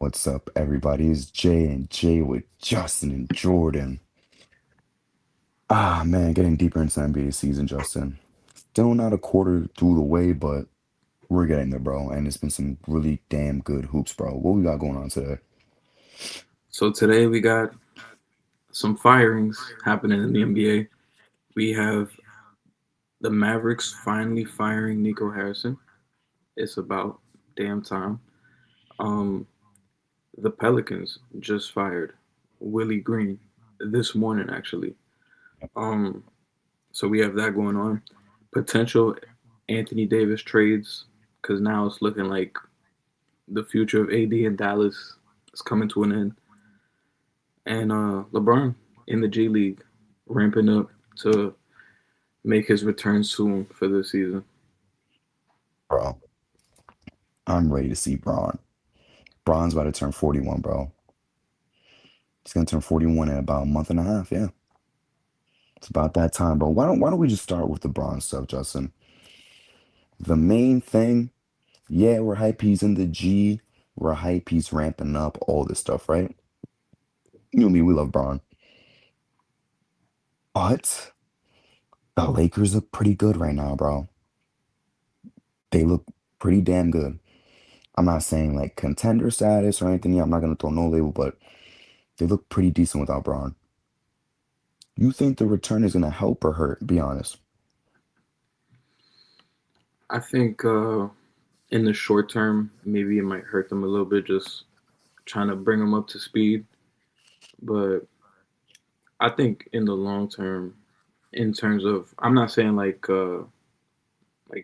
What's up, everybody? It's Jay and Jay with Justin and Jordan. Ah, man, getting deeper into NBA season, Justin. Still not a quarter through the way, but we're getting there, bro. And it's been some really damn good hoops, bro. What we got going on today? So today we got some firings happening in the NBA. We have the Mavericks finally firing Nico Harrison. It's about damn time. Um, the Pelicans just fired Willie Green this morning, actually. Um, so we have that going on. Potential Anthony Davis trades because now it's looking like the future of AD in Dallas is coming to an end. And LeBron in the G League ramping up to make his return soon for this season. Bro, I'm ready to see Braun. Braun's about to turn 41, bro. He's gonna turn 41 in about a month and a half, yeah. It's about that time, bro. Why don't we just start with the Braun stuff, Justin? The main thing, yeah, we're hype he's in the G. We're hype he's ramping up, all this stuff, right? You and me, we love Braun. But the Lakers look pretty good right now, bro. They look pretty damn good. I'm not saying like contender status or anything. Yeah, I'm not gonna throw no label, but they look pretty decent without Braun. You think the return is gonna help or hurt? Be honest. I think in the short term, maybe it might hurt them a little bit, just trying to bring them up to speed. But I think in the long term, in terms of, I'm not saying like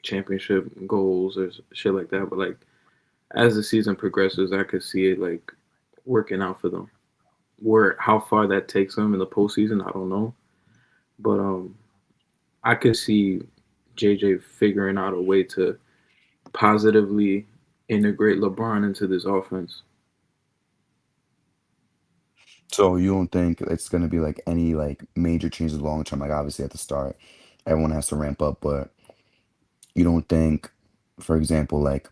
championship goals or shit like that, but like as the season progresses, I could see it like working out for them. Where how far that takes them in the postseason, I don't know. But I could see JJ figuring out a way to positively integrate LeBron into this offense. So you don't think it's gonna be like any like major changes long term? Like obviously at the start, everyone has to ramp up, but you don't think, for example, like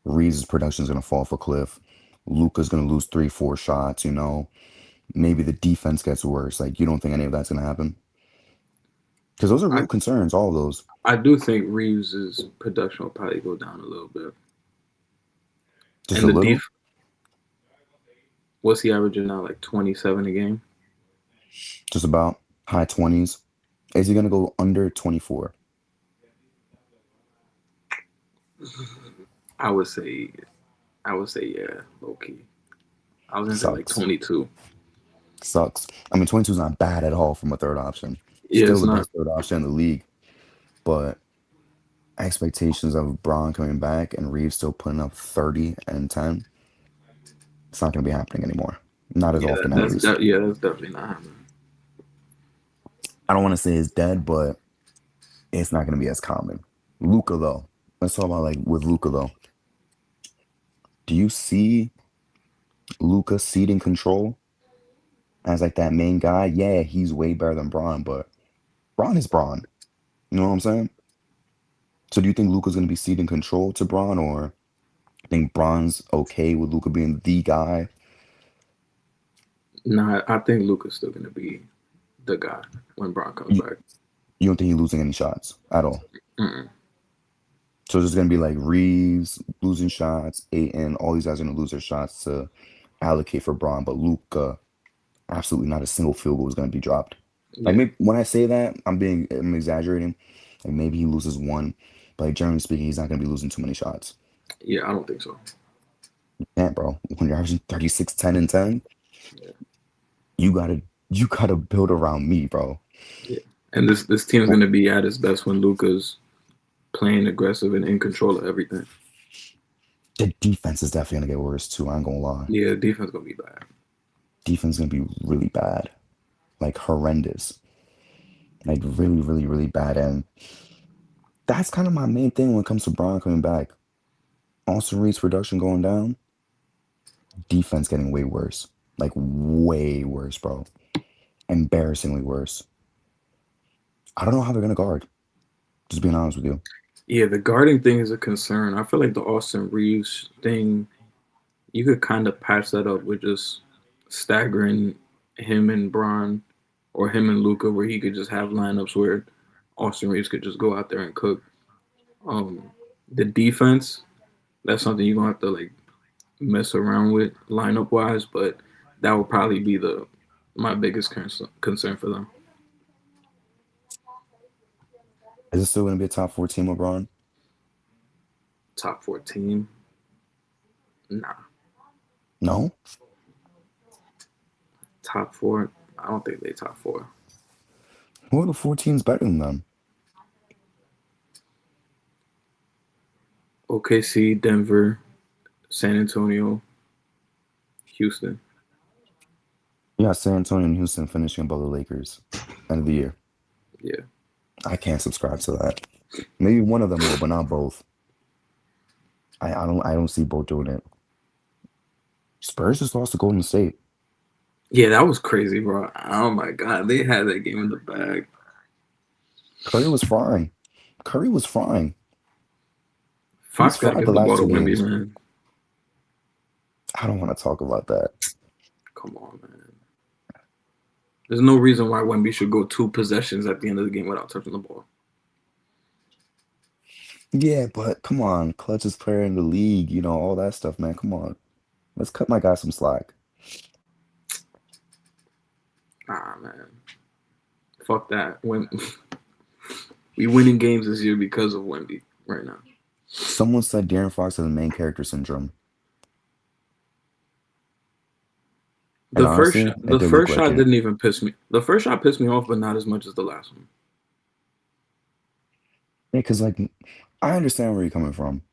Reeves' production is gonna fall off a cliff. Luca's gonna lose three, four shots, maybe the defense gets worse. Like, you don't think any of that's gonna happen? Because those are I real concerns, all of those. I do think Reeves' production will probably go down a little bit. Just And a the little, what's he averaging now? Like 27 a game? just about high 20s. Is he gonna go under 24? I would say yeah, low key. I was gonna say like Sucks. 22. Sucks. I mean, 22 is not bad at all from a third option. Yeah, Still it's the not. best third option in the league. But expectations of Braun coming back and Reeves still putting up 30 and 10, it's not gonna be happening anymore. Not as Yeah, often at least. yeah, that's definitely not happening. I don't want to say it's dead, but it's not gonna be as common. Luca though. Let's talk about like with Luca though. Do you see Luca ceding control as like that main guy? Yeah, he's way better than Braun, but Braun is Braun. You know what I'm saying? So do you think Luca's gonna be ceding control to Braun, or think Braun's okay with Luca being the guy? Nah, I think Luca's still gonna be the guy when Brown comes You, back. you don't think he's losing any shots at all? Mm-mm. So it's just gonna be like Reeves losing shots, Aiton, all these guys are gonna lose their shots to allocate for Braun, but Luca, absolutely not a single field goal is gonna be dropped. Like Yeah, maybe when I say that, I'm exaggerating. Like maybe he loses one, but like generally speaking, he's not gonna be losing too many shots. yeah, I don't think so. Yeah, bro. When you're averaging 36, 10, and 10, Yeah, you gotta you gotta build around me, bro. yeah. And this team's Well, gonna be at its best when Luca's playing aggressive and in control of everything. the defense is definitely gonna get worse too. I ain't gonna lie. Yeah, defense gonna be bad. Defense is gonna be really bad, like horrendous, like really, really, really bad. And that's kind of my main thing when it comes to Braun coming back. Austin Reed's production going down, defense getting way worse, like way worse, bro. Embarrassingly worse. I don't know how they're gonna guard. Just being honest with you. Yeah, the guarding thing is a concern. I feel like the Austin Reeves thing, you could kind of patch that up with just staggering him and Braun or him and Luca, where he could just have lineups where Austin Reeves could just go out there and cook. Um, the defense, that's something you're gonna have to like mess around with lineup wise, but that would probably be the my biggest concern for them. Is it still going to be a top four team, LeBron? Top 14, nah. No. Top four, I don't think they top four. Who are the four teams better than them? OKC, Denver, San Antonio, Houston. Yeah, San Antonio and Houston finishing above the Lakers end of the year. Yeah. I can't subscribe to that. Maybe one of them will, but not both. I don't see both doing it. Spurs just lost to Golden State. Yeah, that was crazy, bro. Oh my god, they had that game in the bag. Curry was frying. Curry was frying. He's Fox got to fried give the the last ball to two Wimby, games. man. I don't want to talk about that. Come on, man. There's no reason why Wemby should go 2 possessions at the end of the game without touching the ball. Yeah, but come on, clutchest player in the league, all that stuff, man. Come on. Let's cut my guy some slack. Nah, man. Fuck that. We winning games this year because of Wemby right now. Someone said De'Aaron Fox has the main character syndrome. And The first honestly, shot, it the did look first like shot it. didn't even piss me. The first shot pissed me off, but not as much as the last one. Yeah, because I understand where you're coming from.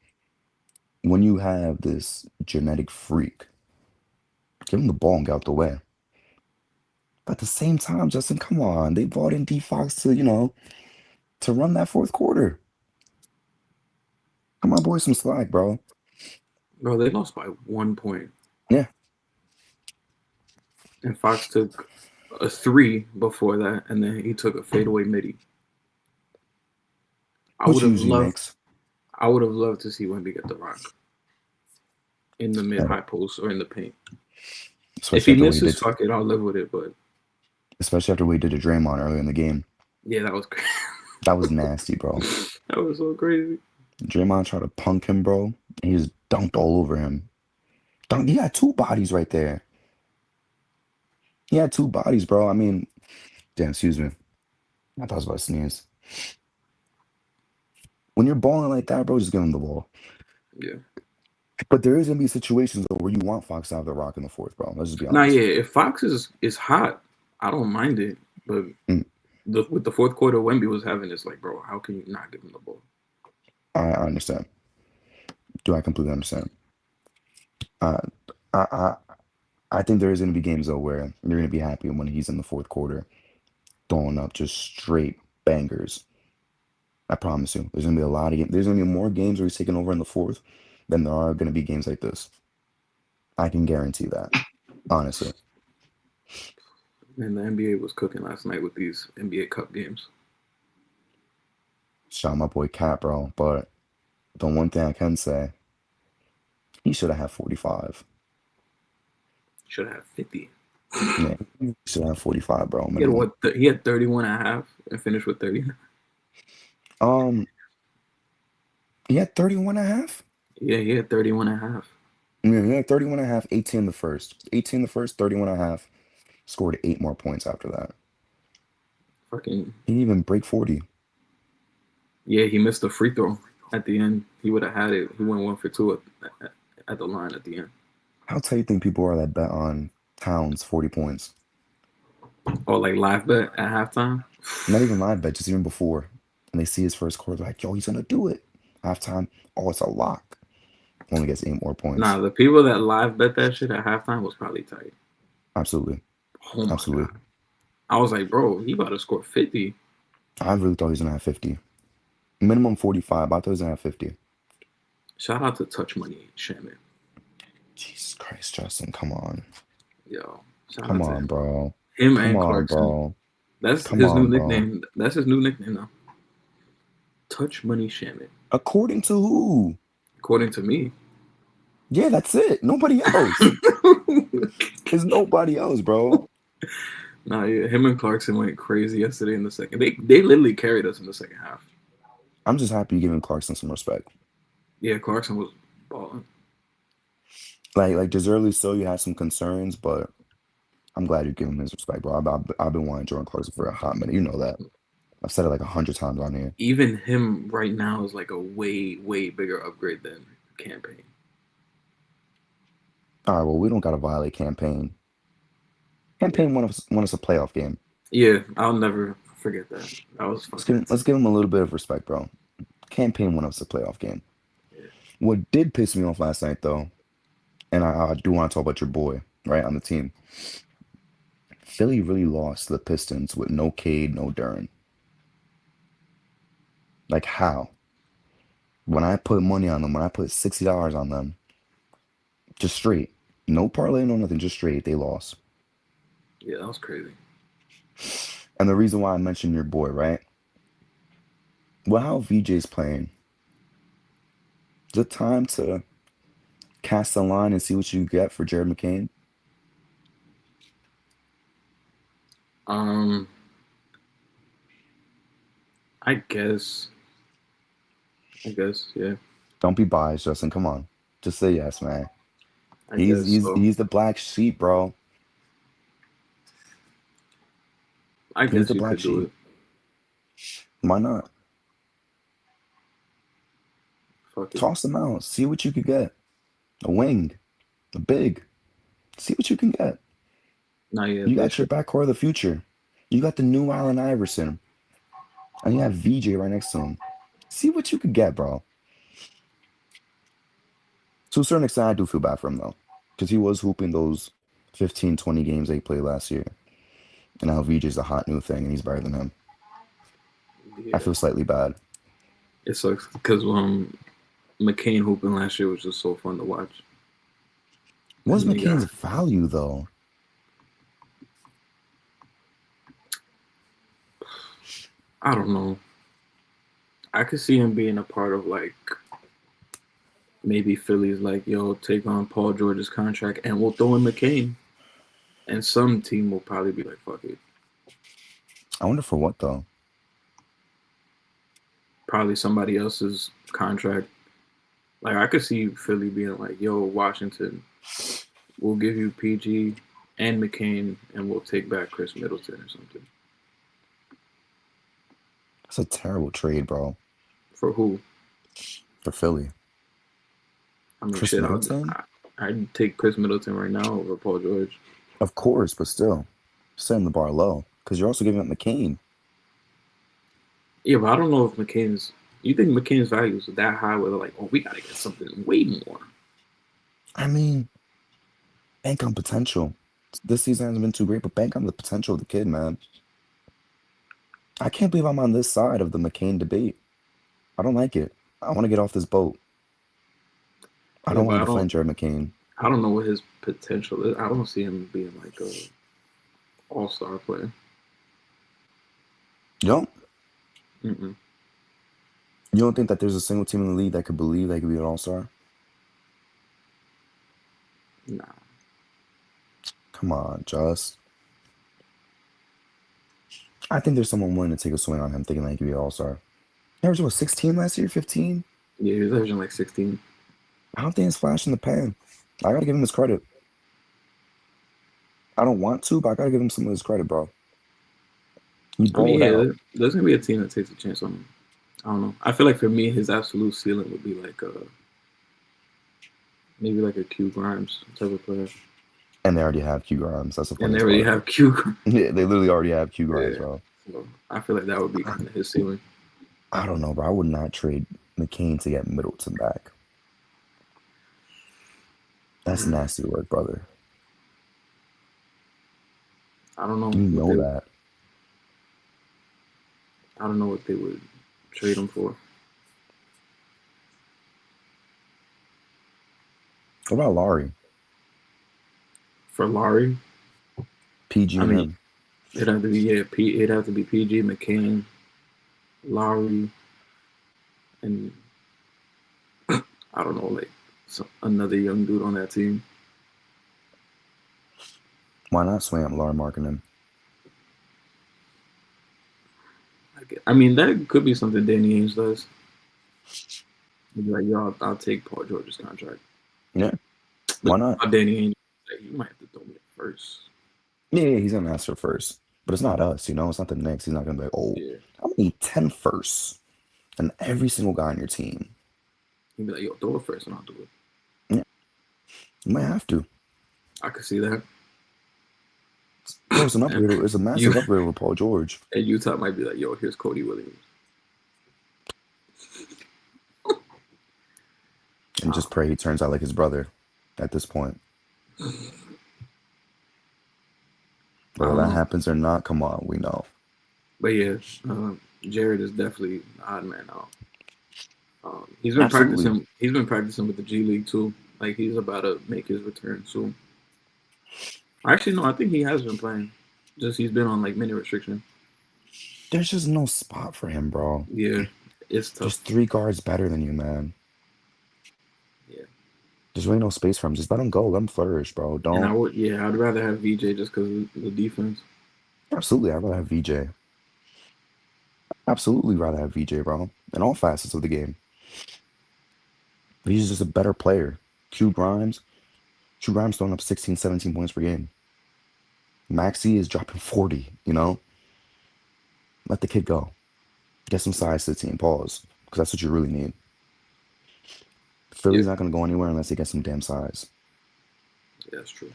When you have this genetic freak, give him the ball and get out the way. But at the same time, Justin, come on. They brought in D Fox to run that fourth quarter. Come on, boy, some slack, bro. Bro, they lost by 1 point. Yeah. And Fox took a three before that, and then he took a fadeaway midi. I Which would have usually loved makes. I would have loved to see Wemby get the rock in the mid Yeah, high post or in the paint. If especially he after what he misses, did, fuck it, I'll live with it. But especially after what he did to Draymond earlier in the game. yeah, that was crazy. That was nasty, bro. That was so crazy. Draymond tried to punk him, bro, and he just dunked all over him. He had two bodies right there. He had two bodies, bro. I mean, damn, excuse me. I thought I was about to sneeze. When you're balling like that, bro, just give him the ball. Yeah. But there is gonna be situations though where you want Fox to have the rock in the fourth, bro. Let's just be Nah, honest. yeah. If Fox is hot, I don't mind it. But Mm, with the fourth quarter, Wemby was having this like, bro, how can you not give him the ball? I understand. Do I completely understand? Uh, I, I I think there is gonna be games though where you're gonna be happy when he's in the fourth quarter, throwing up just straight bangers. I promise you. There's gonna be a lot of games. There's gonna be more games where he's taking over in the fourth than there are gonna be games like this. I can guarantee that. Honestly. And the NBA was cooking last night with these NBA Cup games. Shout out my boy Cat, bro. But the one thing I can say, he should have had 45. Should have 50. Yeah, he should have 45, bro, He had minimum. what? He had 31 and a half and finished with 30. Um, he had 31 and a half? Yeah, he had 31 and a half. Yeah, he had 31 and a half, 18 the first. 18 the first, 31 and a half. Scored 8 more points after that. Fucking He didn't even break 40. yeah, he missed a free throw at the end. He would have had it. He went 1 for 2 at the line at the end. How tell you think people are that bet on Towns 40 points? Or like live bet at halftime. Not even live bet, just even before. And they see his first quarter, they're like, yo, he's gonna do it. Halftime, oh, it's a lock. Only gets 8 more points. Nah, the people that live bet that shit at halftime was probably tight. Absolutely. Oh my Absolutely. god. I was like, bro, he about to score 50. I really thought he was gonna have 50. Minimum 45, but I thought he was gonna have 50. Shout out to Touch Money Shaman. Jesus Christ, Justin, come on. Yo, shout Come out to on, him. bro. Him Come and on, Clarkson. bro. That's Come his new on, bro. nickname. That's his new nickname now. Touch Money Shaman. According to who? According to me. Yeah, that's it. Nobody else. There's nobody else, bro. Nah, yeah, him and Clarkson went crazy yesterday in the second. They literally carried us in the second half. I'm just happy you're giving Clarkson some respect. Yeah, Clarkson was balling. Like deservedly so, you had some concerns, but I'm glad you're giving him his respect, bro. I've been wanting Jordan Clarkson for a hot minute. You know that. I've said it like 100 times on here. Even him right now is like a way bigger upgrade than Campaign. All right, well, we don't got to violate campaign. Yeah, Campaign won us a playoff game. yeah, I'll never forget that. That was fucking Let's insane. give him a little bit of respect, bro. Campaign won us a playoff game. Yeah. What did piss me off last night, though, and I do want to talk about your boy, right, on the team. Philly really lost to the Pistons with no Cade, no Duran. Like how? When I put money on them, when I put $60 on them, just straight, no parlay, no nothing, just straight, they lost. Yeah, that was crazy. And the reason why I mentioned your boy, right? Well, how VJ's playing, is it time to cast a line and see what you get for Jared McCain? Um, I guess. I guess, yeah. Don't be biased, Justin. Come on. Just say yes, man. I He's guess he's so. he's the black sheep, bro. I He's guess the you black could do sheep. it. Why not? Fuck it. Toss him out. See what you could get. A wing. A big. See what you can get. Nah, yeah, You they got your should. backcourt of the future. You got the new Allen Iverson. And you have VJ right next to him. See what you could get, bro. To a certain extent, I do feel bad for him, though. Because he was hooping those 15, 20 games they played last year. And now VJ's a hot new thing, and he's better than him. I Yeah, feel slightly bad. it sucks because McCain hooping last year was just so fun to watch, What's and then he McCain's got. value, though? I don't know. I could see him being a part of like maybe Philly's like, yo, take on Paul George's contract and we'll throw in McCain. And some team will probably be like, fuck it. I wonder for what, though. Probably somebody else's contract. Like I could see Philly being like, yo, Washington, we'll give you PG and McCain and we'll take back Chris Middleton or something. That's a terrible trade, bro, For who? for Philly. I mean, Chris shit, Middleton? I'd take Chris Middleton right now over Paul George. Of course, but still, setting the bar low. Because you're also giving up McCain. Yeah, but I don't know if McCain's. You think McCain's value is that high where they're like, oh, we got to get something way more? I mean, bank on potential. This season hasn't been too great, but bank on the potential of the kid, man. I can't believe I'm on this side of the McCain debate. I don't like it. I want to get off this boat. I Yeah, don't but want to defend Jared McCain. I don't know what his potential is. I don't see him being like a all-star player. You don't? Mm-mm. You don't think that there's a single team in the league that could believe they could be an all-star? Nah. Come on, Just. I think there's someone willing to take a swing on him thinking that he could be an all-star. He averaged, what, 16 last year? 15? Yeah, he was averaging like 16. I don't think it's flash in the pan. I gotta give him his credit. I don't want to, but I gotta give him some of his credit, bro. He I mean, balled yeah, out. there's gonna be a team that takes a chance on him. I don't know. I feel like for me, his absolute ceiling would be like maybe like a Q Grimes type of player. And they already have Q Grimes. That's the And they funniest already part. have Q Grimes. Yeah, they literally already have Q Grimes, Yeah. bro. So I feel like that would be kind of his ceiling. I don't know, bro. I would not trade McCain to get Middleton back. That's Mm. nasty work, brother. I don't know You what know they. that. I don't know what they would trade him for. What about Laurie? For Laurie, PG I and mean, him. it'd have to be it'd have to be PG McCain, Laurie, and I don't know, like another young dude on that team. Why not swam Lauren Markkinen? I mean, that could be something Danny Ainge does. He'd be like, yo, I'll take Paul George's contract. Yeah, But why not? Danny Ainge, like, you might have to throw me at first. Yeah, he's gonna ask for first, but it's not us. It's not the Knicks. He's not gonna be like, oh, Yeah. I'm gonna need 10 firsts and every single guy on your team. He'd be like, yo, throw it first and I'll do it. Yeah, you might have to. I could see that. Bro, it's an upgrade. And It's a you massive upgrade over Paul George. and Utah might be like, yo, here's Cody Williams. And just pray he turns out like his brother at this point. Whether that happens or not, come on, we know. But yeah, Jared is definitely the odd man out. He's been Absolutely. practicing. He's been practicing with the G League too. Like he's about to make his return soon. Actually, no, I think he has been playing. Just he's been on like minute restriction. There's just no spot for him, bro. Yeah, it's tough. There's 3 guards better than you, man. Yeah. There's really no space for him. Just let him go. Let him flourish, bro. And Don't. I'd rather have VJ just because of the defense. Absolutely, I'd rather have VJ. Absolutely rather have VJ, bro. In all facets of the game. But he's just a better player. Q Grimes throwing up 16, 17 points per game. Maxi is dropping 40, Let the kid go. Get some size to the team. Pause. Because that's what you really need. Philly's not going to go anywhere unless he gets some damn size. Yeah, that's true.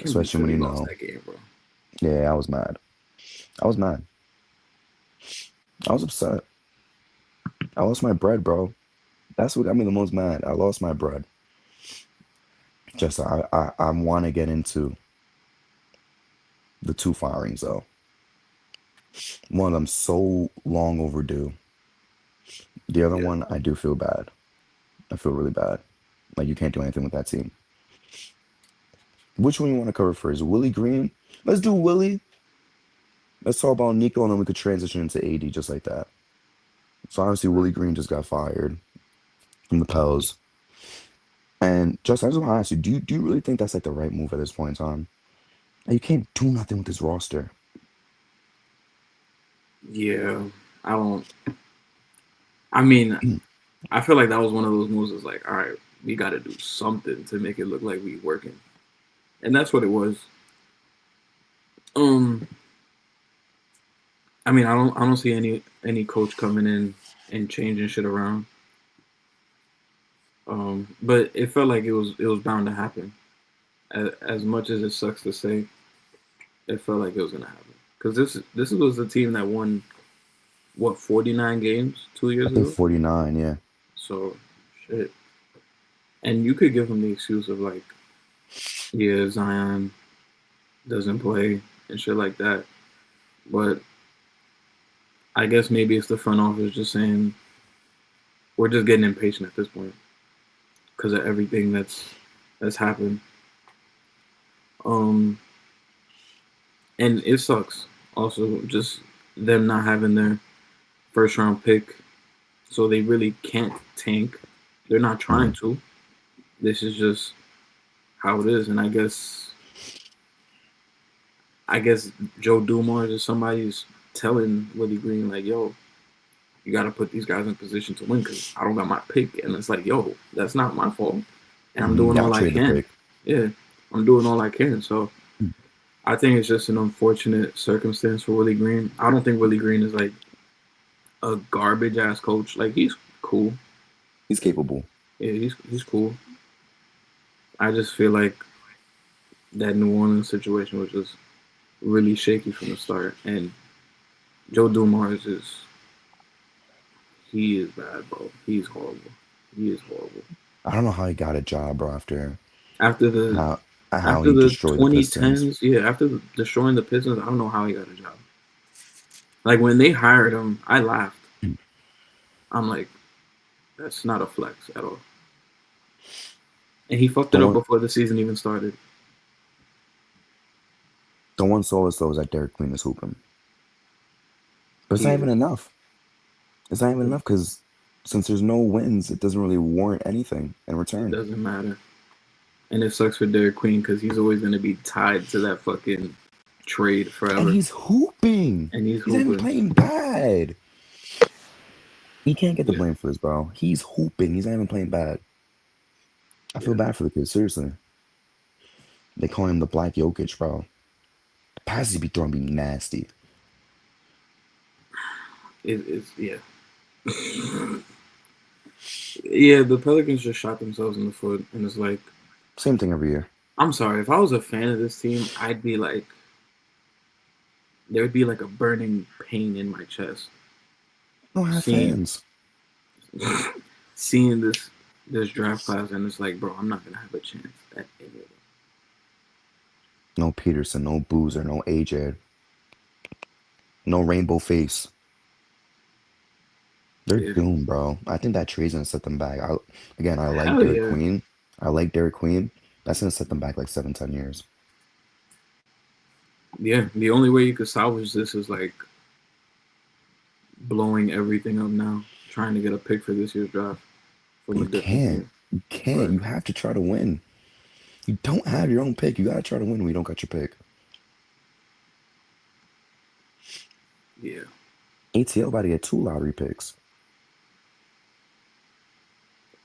Especially when you know. That game, bro. Yeah, I was mad. I was upset. I lost my bread, bro. That's what got me the most mad. I lost my bread. Just I want to get into the 2 firings though. One of them so long overdue. The other one, I do feel bad. I feel really bad. Like you can't do anything with that team. Which one you want to cover first? Willie Green? Let's do Willie. Let's talk about Nico and then we could transition into AD just like that. So obviously Willie Green just got fired from the Pels. And just I just want to ask you, do you really think that's like the right move at this point in time? Like, you can't do nothing with this roster. Yeah, I don't. I mean, I feel like that was one of those moves. That's like, all right, we got to do something to make it look like we working, and that's what it was. I mean, I don't see any coach coming in and changing shit around. But it felt like it was bound to happen. As much as it sucks to say, it felt like it was gonna happen because this was the team that won what 49 games 2 years I think ago. 49, yeah. So shit, and you could give him the excuse of like, yeah, Zion doesn't play and shit like that, but I guess maybe it's the front office just saying we're just getting impatient at this point because of everything that's happened. And it sucks also just them not having their first round pick, so they really can't tank. They're not trying to. This is just how it is, and I guess Joe Dumars or somebody's telling Willie Green like, "Yo, you got to put these guys in position to win because I don't got my pick," and it's like, "Yo, that's not my fault, and I'm doing all I can." Yeah, I'm doing all I can. So I think it's just an unfortunate circumstance for Willie Green. I don't think Willie Green is like a garbage ass coach. Like he's cool. He's capable. Yeah, he's cool. I just feel like that New Orleans situation was just really shaky from the start, and Joe Dumars he is bad, bro. He's horrible. He is horrible. I don't know how he got a job, bro, After the how he destroyed the Pistons. 2010s, yeah, after destroying the Pistons, I don't know how he got a job. Like when they hired him, I laughed. I'm like, that's not a flex at all. And he fucked it up before the season even started. The one solace though is that Derek Queen is hooping. But it's not even enough. It's not even enough because Since there's no wins, it doesn't really warrant anything in It return. doesn't matter. And it sucks for Derek Queen because he's always going to be tied to that fucking trade And forever. he's hooping. And he's He's not even hooping. playing bad. He can't get the Yeah. blame for this, bro. He's hooping. He's not even playing bad. I feel Yeah. bad for the kid, seriously. They call him the Black Jokic, bro. The passes he be throwing be nasty. It's, yeah. Yeah, the Pelicans just shot themselves in the foot. And it's like, Same thing every year. I'm sorry. If I was a fan of this team, I'd be like, there would be like a burning pain in my chest I don't have seeing fans. seeing this draft class, and it's like, bro, I'm not gonna have a chance at any of them. No Peterson, no Boozer, no AJ, no Rainbow Face. They're Yeah, doomed, bro. I think that trade's gonna set them back. Again, I like hell Derek yeah, Queen. I like Derek Queen. That's gonna set them back like 7, 10 years. yeah. The only way you could salvage this is like blowing everything up now, trying to get a pick for this year's draft from a You different can't. team. You can't. But You have to try to win. You don't have your own pick. You gotta try to win when you don't got your pick. yeah, ATL about to get 2 lottery picks.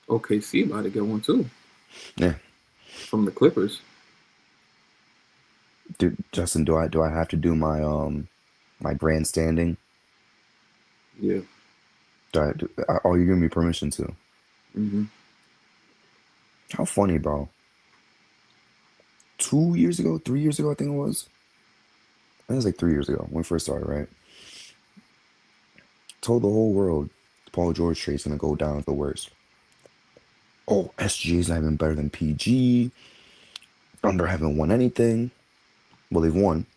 OKC about to get one too Yeah. from the Clippers. Justin, do I have to do my grandstanding? Yeah. Are you giving me permission to? Hmm. How funny, bro. 2 years ago, 3 years ago, I think it was. I think it was like 3 years ago when we first started, right? Told the whole world Paul George trade's gonna go down as the worst. Oh, SGA's not even better than PG. Thunder haven't won anything. Well, they've won.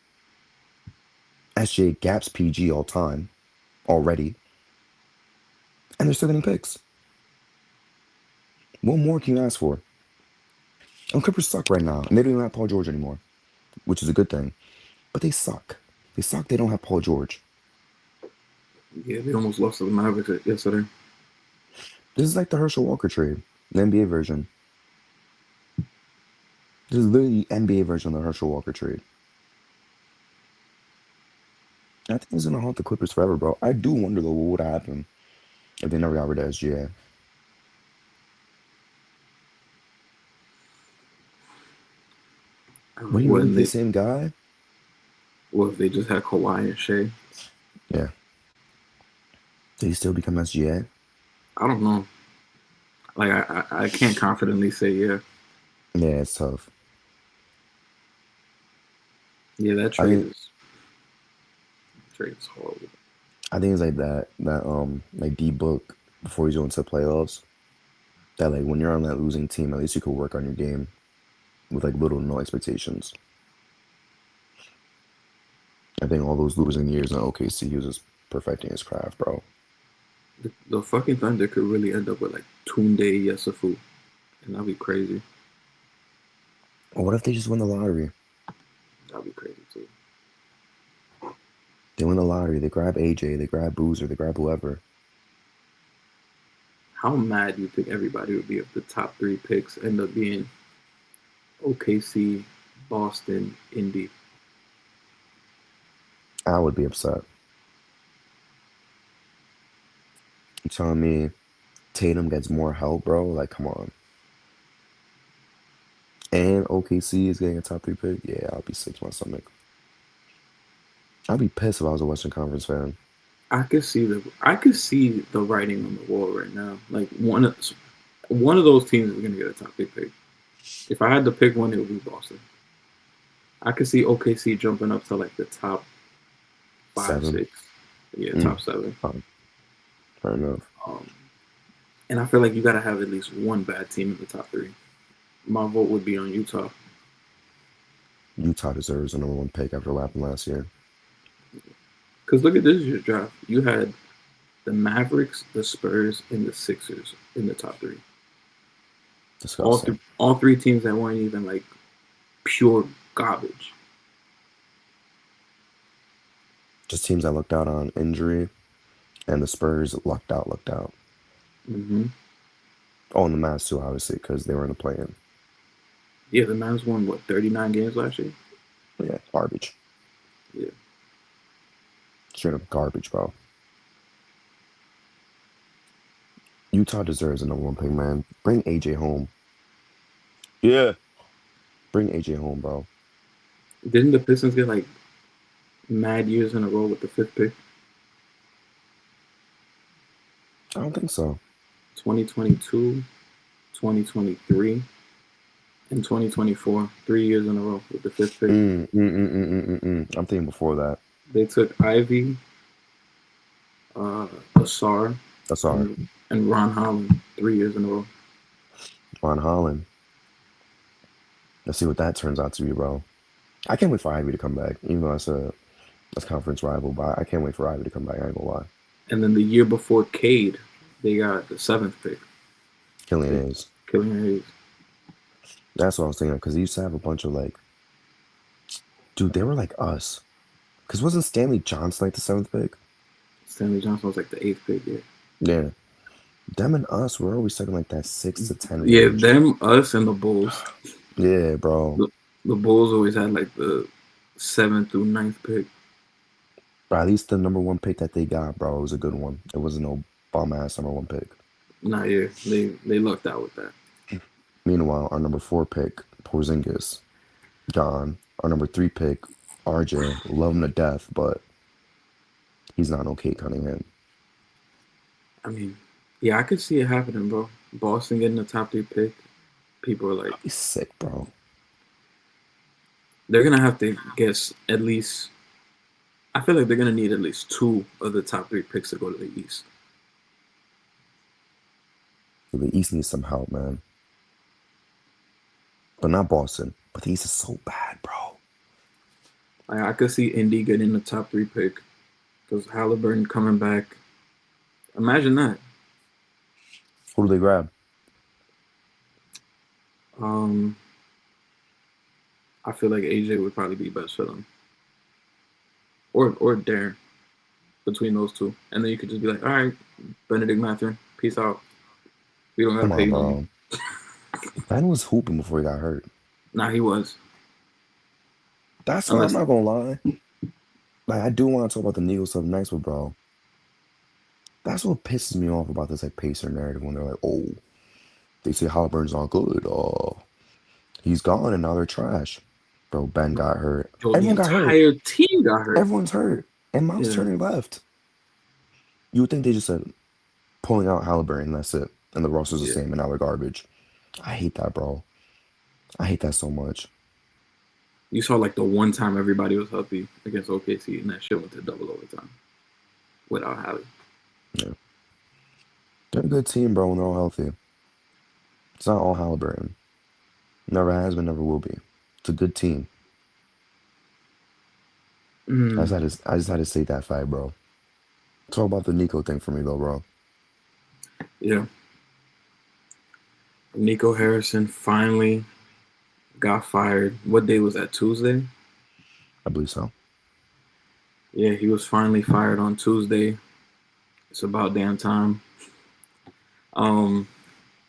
SGA gaps PG all time already, and they're still getting picks. What more can you ask for? And Clippers suck right now, and they don't even have Paul George anymore, which is a good thing. But they suck. They suck. They don't have Paul George. Yeah, they almost lost to the Mavericks yesterday. This is like the Herschel Walker trade, the NBA version. This is literally the NBA version of the Herschel Walker trade. I think it's gonna haunt the Clippers forever, bro. I do wonder though what would happen if they never got rid of SGA. Would he really When be the they, same guy? well, if they just had Kawhi and Shea, Yeah. Did he still become SGA? I don't know. Like I can't confidently say yeah. Yeah, it's tough. Yeah, that I think trade is horrible. I think it's like that like D book before he's going to the playoffs. That like when you're on that losing team, at least you could work on your game with like little to no expectations. I think all those losing years in OKC, he was just perfecting his craft, bro. The fucking Thunder could really end up with like Tunde Yesufu, and that'd be crazy. Or what if they just win the lottery? That'd be crazy too. They win the lottery, they grab AJ, they grab Boozer, they grab whoever. How mad do you think everybody would be if the top three picks end up being OKC, Boston, Indy? I would be upset. You telling me Tatum gets more help, bro? Like, come on. And OKC is getting a top 3 pick? Yeah, I'll be sick to my stomach. I'd be pissed if I was a Western Conference fan. I could see the writing on the wall right now. Like one of those teams is gonna get a top pick. If I had to pick one, it would be Boston. I could see OKC jumping up to like the top five, 7. 6. Yeah, Mm, top 7. fine. Fair enough. Um, and I feel like you got to have at least one bad team in the top 3. My vote would be on Utah. Utah deserves a #1 pick after what happened last year. Because look at this year's draft. You had the Mavericks, the Spurs, and the Sixers in the top 3. Disgusting. All 3 teams that weren't even like pure garbage. Just teams that looked out on injury, and the Spurs lucked out. Hmm. Oh, and the Mavs too, obviously, because they were in the play-in. Yeah, the Mavs won what 39 games last year. Yeah, garbage. Yeah, Straight up garbage, bro. Utah deserves a number one pick, man. Bring AJ home. Yeah. Bring AJ home, bro. didn't the Pistons get like mad years in a row with the fifth pick? I don't think so. 2022, 2023, and 2024. 3 years in a row with the fifth pick. I'm thinking before that. They took Ivy, Asar, That's all right. and Ron Holland 3 years in a row. Ron Holland. Let's see what that turns out to be, bro. I can't wait for Ivy to come back, even though that's conference rival, but I can't wait for Ivy to come back. I ain't gonna lie. And then the year before Cade, they got the seventh pick. Killian They is. Killian Hayes. That's what I was thinking because he used to have a bunch of like, dude, they were like us. Because wasn't Stanley Johnson like the seventh pick? Stanley Johnson was like the eighth pick. Yeah. Yeah. Them and us were always stuck in like that 6 to 10 Yeah, range. them, us, and the Bulls. Yeah, bro. The Bulls always had like the seventh through ninth pick. But at least the number one pick that they got, bro, was a good one. It wasn't no bum ass number one pick. Nah, yeah, they lucked out with that. Meanwhile, our number four pick, Porzingis, gone. Our number three pick, RJ, love him to death, but he's not okay Cunningham. I mean, yeah, I could see it happening, bro. Boston getting the top three pick. People are like, He's sick, bro. they're gonna have to guess at least. I feel like they're gonna need at least two of the top three picks to go to the East. The East needs some help, man. But not Boston. But the East is so bad, bro. Like, I could see Indy getting the top three pick because Halliburton coming back. Imagine that. Who do they grab? Um, I feel like AJ would probably be best for them, or Darren between those two, and then you could just be like, all right, Benedict Mathurin, peace out. We don't Come gotta pay on, you no more. bro. Ben was hooping before he got hurt. Nah, he was. That's why I'm Unless not gonna lie. Like I do want to talk about the Needle stuff next, but bro, that's what pisses me off about this like Pacer narrative when they're like, oh, they say Halliburton's not good. Oh, he's gone and now they're trash. Bro, Ben got hurt. yo, the Everyone got hurt. entire team got hurt. Everyone's hurt. And Miles Yeah, Turner left. You would think they just said pulling out Halliburton, that's it. And the roster's the yeah. same and now they're garbage. I hate that, bro. I hate that so much. You saw like the one time everybody was healthy against OKC, and that shit went to double overtime without Hallie. Yeah. They're a good team, bro, when they're all healthy. It's not all Halliburton. Never has been, never will be. It's a good team. Mm, I just had to say that fact, bro. Talk about the Nico thing for me though, bro. yeah. Nico Harrison finally got fired. What day was that? Tuesday? I believe so. Yeah, he was finally fired on Tuesday. It's about damn time. Um,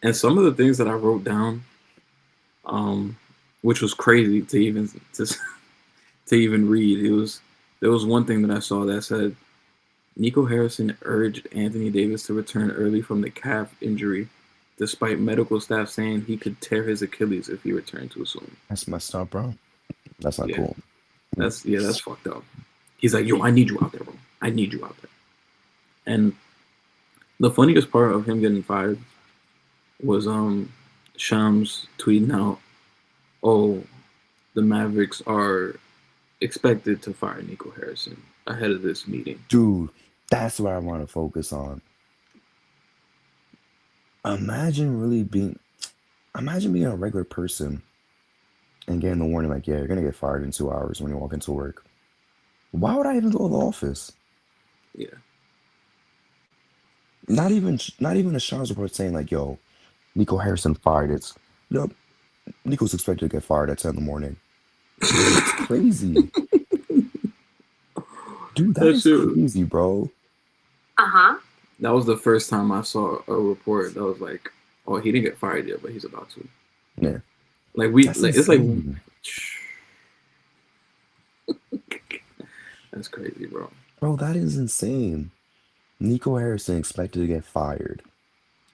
and some of the things that I wrote down, um, which was crazy to to even read. There was one thing that I saw that said Nico Harrison urged Anthony Davis to return early from the calf injury, despite medical staff saying he could tear his Achilles if he returned too soon. That's messed up, bro. That's not Yeah, cool. that's fucked up. He's like, yo, I need you out there, bro. I need you out there. And the funniest part of him getting fired was Shams tweeting out, "Oh, the Mavericks are expected to fire Nico Harrison ahead of this meeting." Dude, that's what I want to focus on. Imagine really imagine being a regular person and getting the warning like, yeah, you're gonna get fired in 2 hours when you walk into work. Why would I even go to the office? Yeah, Not even a Shaw's report saying like, yo, Nico Harrison fired. It's, yup, Nico's expected to get fired at 10 in the morning. That's crazy. Dude, that that is shit. crazy, bro. Uh-huh. That was the first time I saw a report that was like, "Oh, he didn't get fired yet, but he's about to." Yeah, that's It's like insane, that's crazy, bro. bro. That is insane. Nico Harrison expected to get fired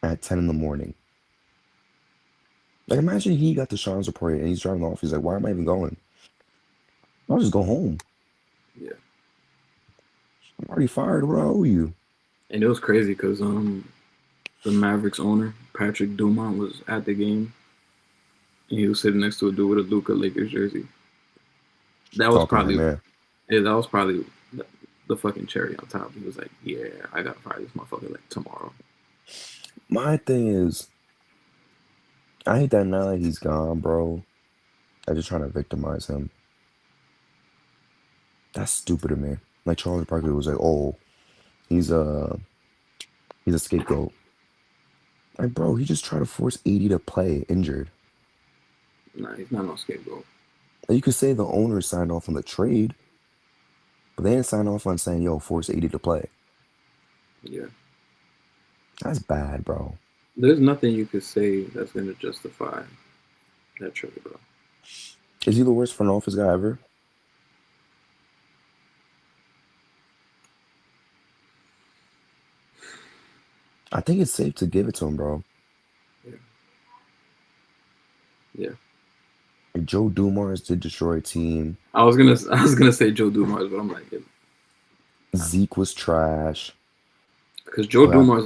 at 10 in the morning. Like, imagine he got the Sean's report and he's driving off. He's like, why am I even going? I'll just go home. Yeah, I'm already fired. What do I owe you? and it was crazy because the Mavericks owner Patrick Dumont was at the game and he was sitting next to a dude with a Luka Lakers jersey. That was Talking to him, probably yeah. yeah, that was probably the fucking cherry on top. He was like, "Yeah, I got to fire this motherfucker like tomorrow." My thing is, I hate that now that he's gone, bro. They're just trying to victimize him. That's stupid of me. Like Charles Barkley was like, oh, he's a he's a scapegoat. Like, bro, he just tried to force 80 to play injured. Nah, he's not no scapegoat. Like, you could say the owner signed off on the trade, but they didn't sign off on saying, yo, force 80 to play. Yeah, That's bad, bro. there's nothing you could say that's gonna justify that trade, bro. Is he the worst front office guy ever? I think it's safe to give it to him, bro. Yeah, yeah. Like, Joe Dumars did destroy a team. I was gonna say Joe Dumars, but I'm like, Zeke was trash. because Joe But Dumars,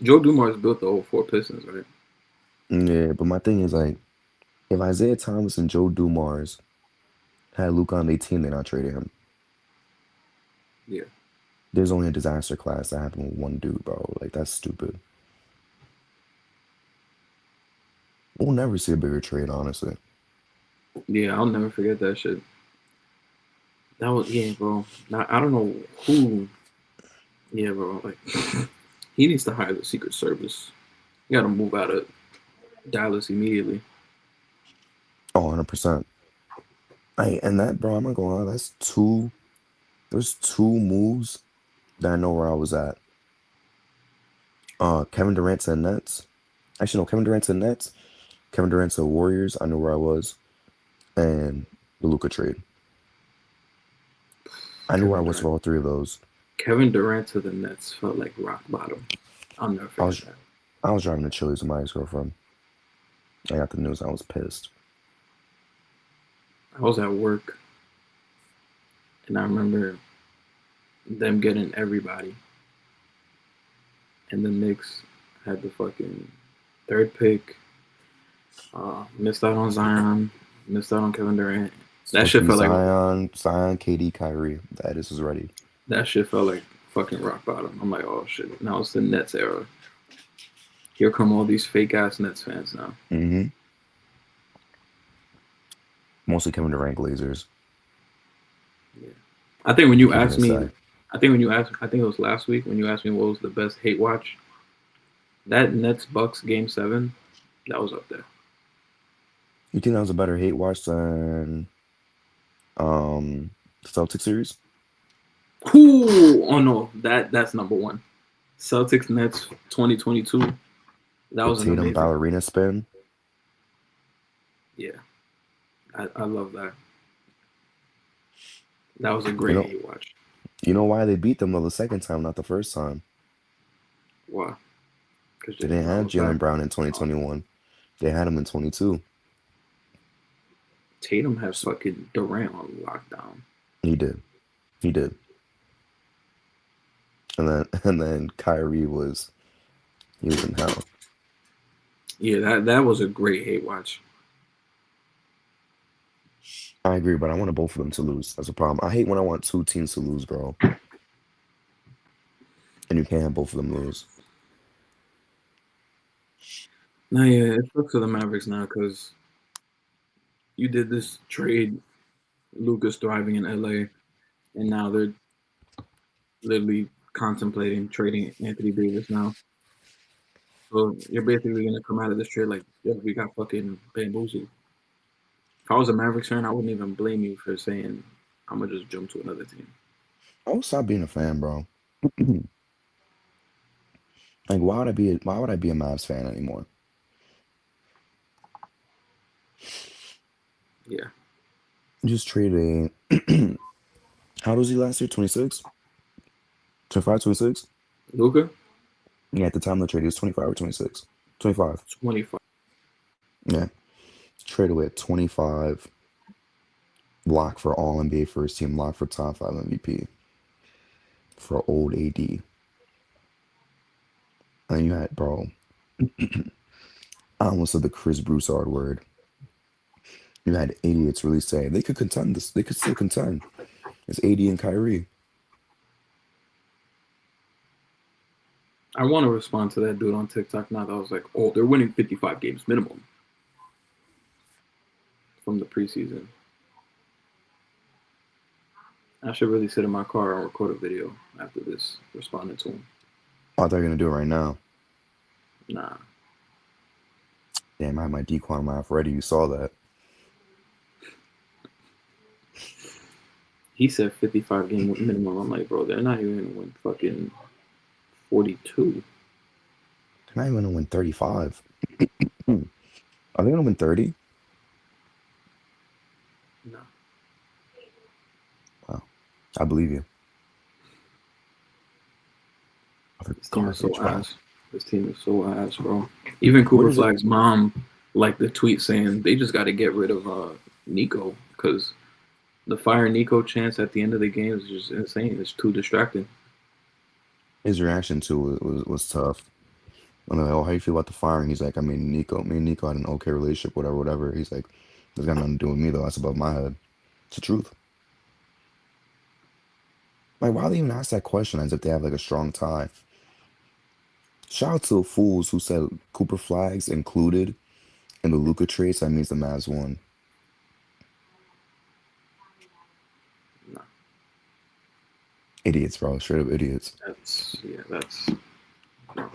Joe Dumars built the whole four Pistons, right? yeah, but my thing is like, if Isaiah Thomas and Joe Dumars had Luka on their team, they're not trading him. Yeah. There's only a disaster class that happened with one dude, bro. Like, that's stupid. We'll never see a bigger trade, honestly. Yeah, I'll never forget that shit. That was yeah, bro. Now, I don't know who. Yeah, bro. Like he needs to hire the Secret Service. You got to move out of Dallas immediately. Oh, 100%. And that, bro, I'm not gonna lie, there's two moves that I know where I was at. Kevin Durant to the Nets. Actually, no, Kevin Durant to the Nets. Kevin Durant to the Warriors. I know where I was. And the Luka trade. I knew where I Kevin was Durant. for all three of those. Kevin Durant to the Nets felt like rock bottom. I'll never I forget was that. I was driving to Chili's with my ex-girlfriend. I got the news. I was pissed. I was at work and I remember them getting everybody, and the Knicks had the fucking third pick. Missed out on Zion. Missed out on Kevin Durant. That Supposed to shit be felt like Zion, KD, Kyrie. That is ready. that shit felt like fucking rock bottom. I'm like, oh shit. Now it's the Nets era. Here come all these fake ass Nets fans now. Hmm. Mostly Kevin Durant Glazers. Yeah. I think when What you you asked gonna me, say? I think it was last week when you asked me what was the best hate watch. That Nets Bucks game 7, that was up there. You think that was a better hate watch than Celtic series Cool. Oh no, that's number one. Celtics Nets 2022. That with was an Tatum amazing. ballerina spin? Yeah, I love that. That was a You great know, hate watch. you know why they beat them though the second time, not the first time. Wow. Because They Jalen didn't Brown have was back. Jalen Brown in Oh, 2021. They had him in 22. Tatum has fucking Durant on lockdown. He did. He did. And then Kyrie was he was in hell. Yeah, that was a great hate watch. I agree, but I wanted both of them to lose. That's a problem. I hate when I want two teams to lose, bro. And you can't have both of them lose. Nah, yeah, it sucks for the Mavericks now because you did this trade, Lucas thriving in LA, and now they're literally contemplating trading Anthony Davis now. So you're basically gonna come out of this trade like, yeah, we got fucking bamboozled. If I was a Mavericks fan, I wouldn't even blame you for saying I'm gonna just jump to another team. I will stop being a fan, bro. Like, why would I be a Mavs fan anymore? Yeah. Just trade a. How old was he last year? 26? 25, 26? Luca, Yeah, at the time of the trade, he was 25 or 26. 25. 25. Yeah. Trade away at 25. Lock for all NBA first team. Lock for top 5 MVP. For old AD. And you had, bro, I almost said the Chris Broussard word. You had idiots really say they could contend this. They could still contend. It's AD and Kyrie. I want to respond to that dude on TikTok now that was like, oh, they're winning 55 games minimum from the preseason. I should really sit in my car and record a video after this responding to him. Oh, they're gonna do it right now. Nah. Damn, I had my dequant math ready. You saw that. He said 55 game minimum. I'm like, bro, they're not even going to win fucking 42. They're not even gonna win 35. Are they gonna win 30? No. Wow. I believe you. Other This team is so garbage, bro. ass. This team is so ass, bro. Even What Cooper is it? Flag's mom liked the tweet saying they just got to get rid of Nico because the fire Nico chance at the end of the game is just insane. It's too distracting. His reaction to it was tough. I'm like, oh, how you feel about the firing? He's like, I mean, me and Nico had an okay relationship, whatever, whatever. He's like, there's got nothing to do with me though. That's above my head. It's the truth. Like, why they even ask that question as if they have like a strong tie? Shout out to the fools who said Cooper Flags included in the Luca trade. So that means the Mavs won. No, Idiots, bro. Straight up idiots. that's no.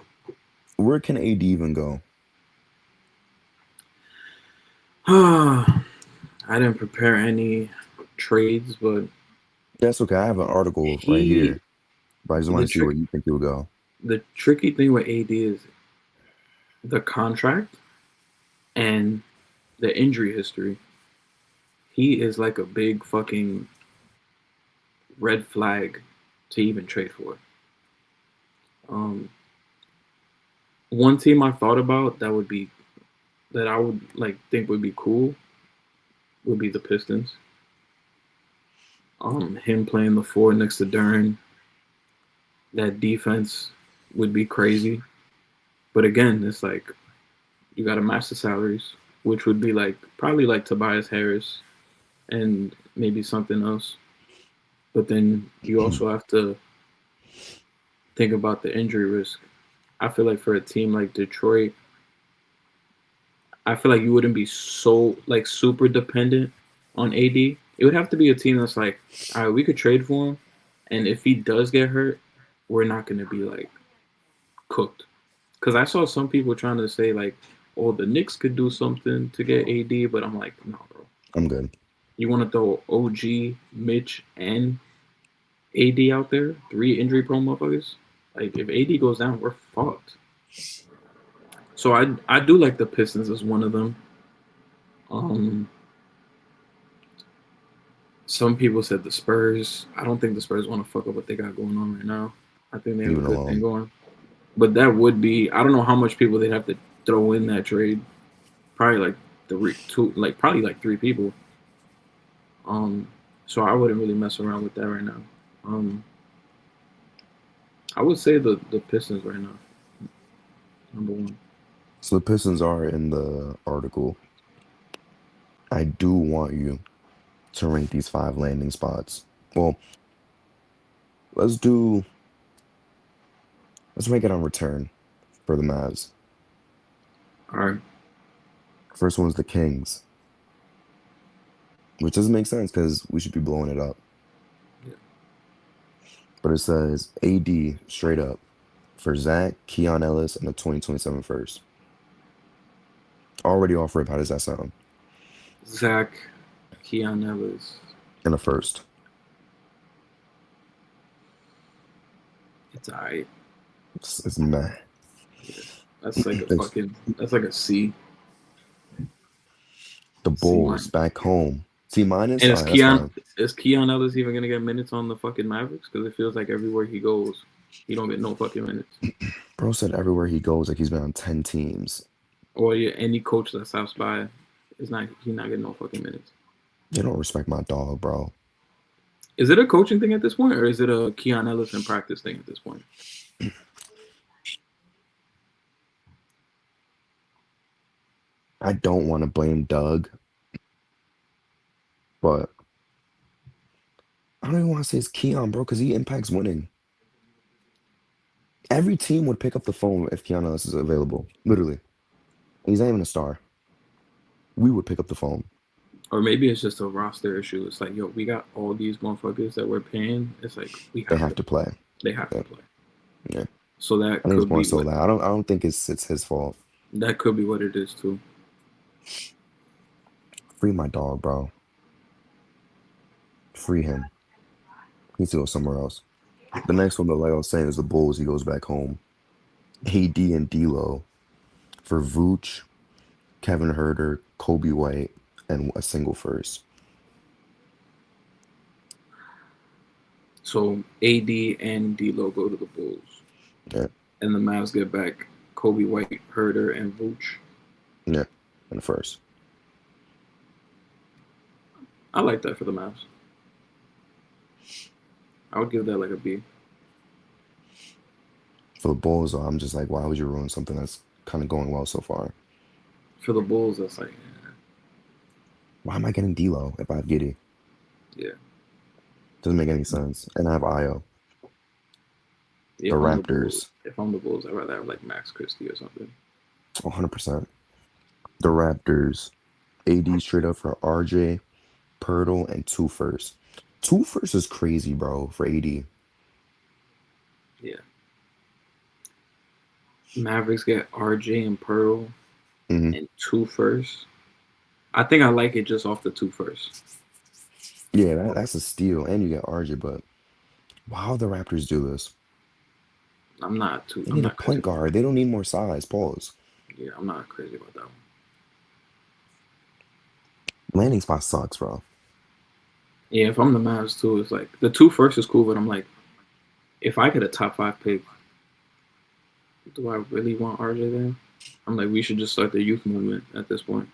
Where can AD even go? I didn't prepare any trades, but That's okay. I have an article right he here, but I just want the to see where trick you think he will go. the tricky thing with AD is the contract and the injury history. He is like a big fucking red flag to even trade for. Um, one team I thought about that I would like think would be cool would be the Pistons. Him playing the four next to Duran, that defense would be crazy. But again, it's like you got to match the salaries, which would be like probably like Tobias Harris and maybe something else. But then you also have to think about the injury risk. I feel like for a team like Detroit, I feel like you wouldn't be so like super dependent on AD. It would have to be a team that's like, all right, we could trade for him, and if he does get hurt, we're not going to be like cooked. Because I saw some people trying to say like, oh, the Knicks could do something to get AD, but I'm like, no, bro. I'm good. You want to throw OG, Mitch, and AD out there, 3 injury-prone motherfuckers? Like, if AD goes down, we're fucked. So I do like the Pistons as one of them. Um, some people said the Spurs. I don't think the Spurs want to fuck up what they got going on right now. I think they have Leave a it good thing alone. going. But that would be I don't know how much people they'd have to throw in that trade. Probably like probably like 3 people. Um, so I wouldn't really mess around with that right now. Um, I would say the Pistons right now, number one. So the Pistons are in the article. I do want you to rank these 5 landing spots. Well, let's do let's rank it on return for the Mavs. All right. First one's the Kings, which doesn't make sense because we should be blowing it up. Yeah. But it says AD straight up for Zach, Keon Ellis, and the 2027 first. Already off rip. How does that sound? Zach, Keon Ellis. And a first. It's all right. It's meh. Yeah, that's like a It's fucking. That's like a C. the C Bulls minus. back home. C minus? And All right, that's fine. Is Keon Ellis even gonna get minutes on the fucking Mavericks? Because it feels like everywhere he goes, he don't get no fucking minutes. Bro said everywhere he goes, like he's been on 10 teams. Or yeah, any coach that stops by is not he's not getting no fucking minutes. They don't respect my dog, bro. Is it a coaching thing at this point, or is it a Keon Ellis in practice thing at this point? I don't want to blame Doug, but I don't even want to say it's Keon, bro, because he impacts winning. Every team would pick up the phone if Keon Ellis is available. Literally. He's not even a star. We would pick up the phone. Or maybe it's just a roster issue. It's like, yo, we got all these motherfuckers that we're paying. It's like They have to play. They have Yeah. to play. Yeah. So that I think it's could more be so what that. I don't think it's his fault. that could be what it is too. Free my dog, bro. Free him. He needs to go somewhere else. The next one, though, like I was saying, is the Bulls. He goes back home. AD and D'Lo for Vooch, Kevin Herter, Kobe White, and a single first. So AD and D'Lo go to the Bulls, Yeah. and the Mavs get back Kobe White, Herter, and Vooch. Yeah. And first. I like that for the Mavs. I would give that like a B. For the Bulls, though, I'm just like, why would you ruin something that's kind of going well so far? For the Bulls, that's like, Why am I getting D'Lo if I have Giddy? yeah. Doesn't make any sense. And I have Io. The If I'm the Raptors, Bulls, if I'm the Bulls, I'd rather have like Max Christie or something. 100%. The Raptors, AD straight up for RJ, Pirtle, and two firsts. Two firsts is crazy, bro, for AD. Yeah. Mavericks get RJ and Pearl hmm and two firsts. I think I like it just off the two firsts. Yeah, that's a steal. And you get RJ, but wow, the Raptors do this. I'm not too. They I'm need a not crazy point about. guard. They don't need more size. Pause. Yeah, I'm not crazy about that one. Landing spot sucks, bro. Yeah, if I'm the Mavs too, it's like the two first is cool, but I'm like, if I get a top 5 pick, do I really want RJ there? I'm like, we should just start the youth movement at this point.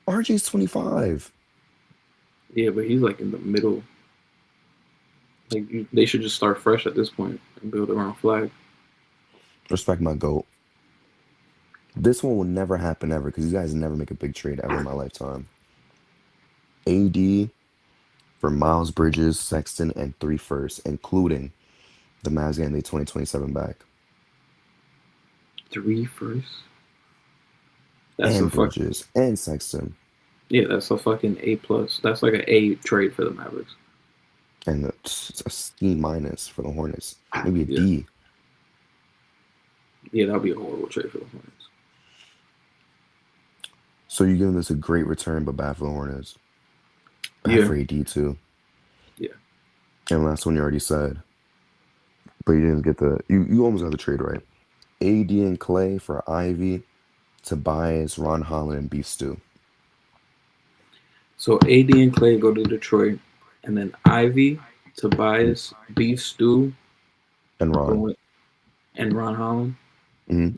RJ's 25. Yeah, but he's like in the middle. Like they should just start fresh at this point and build around Flag. Respect my GOAT. This one will never happen ever because you guys never make a big trade ever in my lifetime. AD for Miles Bridges, Sexton, and three firsts, including the Mavs getting the 2027 back. 3 firsts. That's a And fuck. Bridges and Sexton. Yeah, that's a fucking A plus. That's like an A trade for the Mavericks. And a C minus for the Hornets. Maybe a Yeah, D. yeah, that'll be a horrible trade for the Hornets. So you're giving this a great return, but bad for the Hornets. Bad Yeah, for AD too. yeah. And last one you already said. But you didn't get you almost got the trade right. AD and Clay for Ivy, Tobias, Ron Holland, and Beef Stew. So AD and Clay go to Detroit, and then Ivy, Tobias, Beef Stew, And Ron. going, and Ron Holland. hmm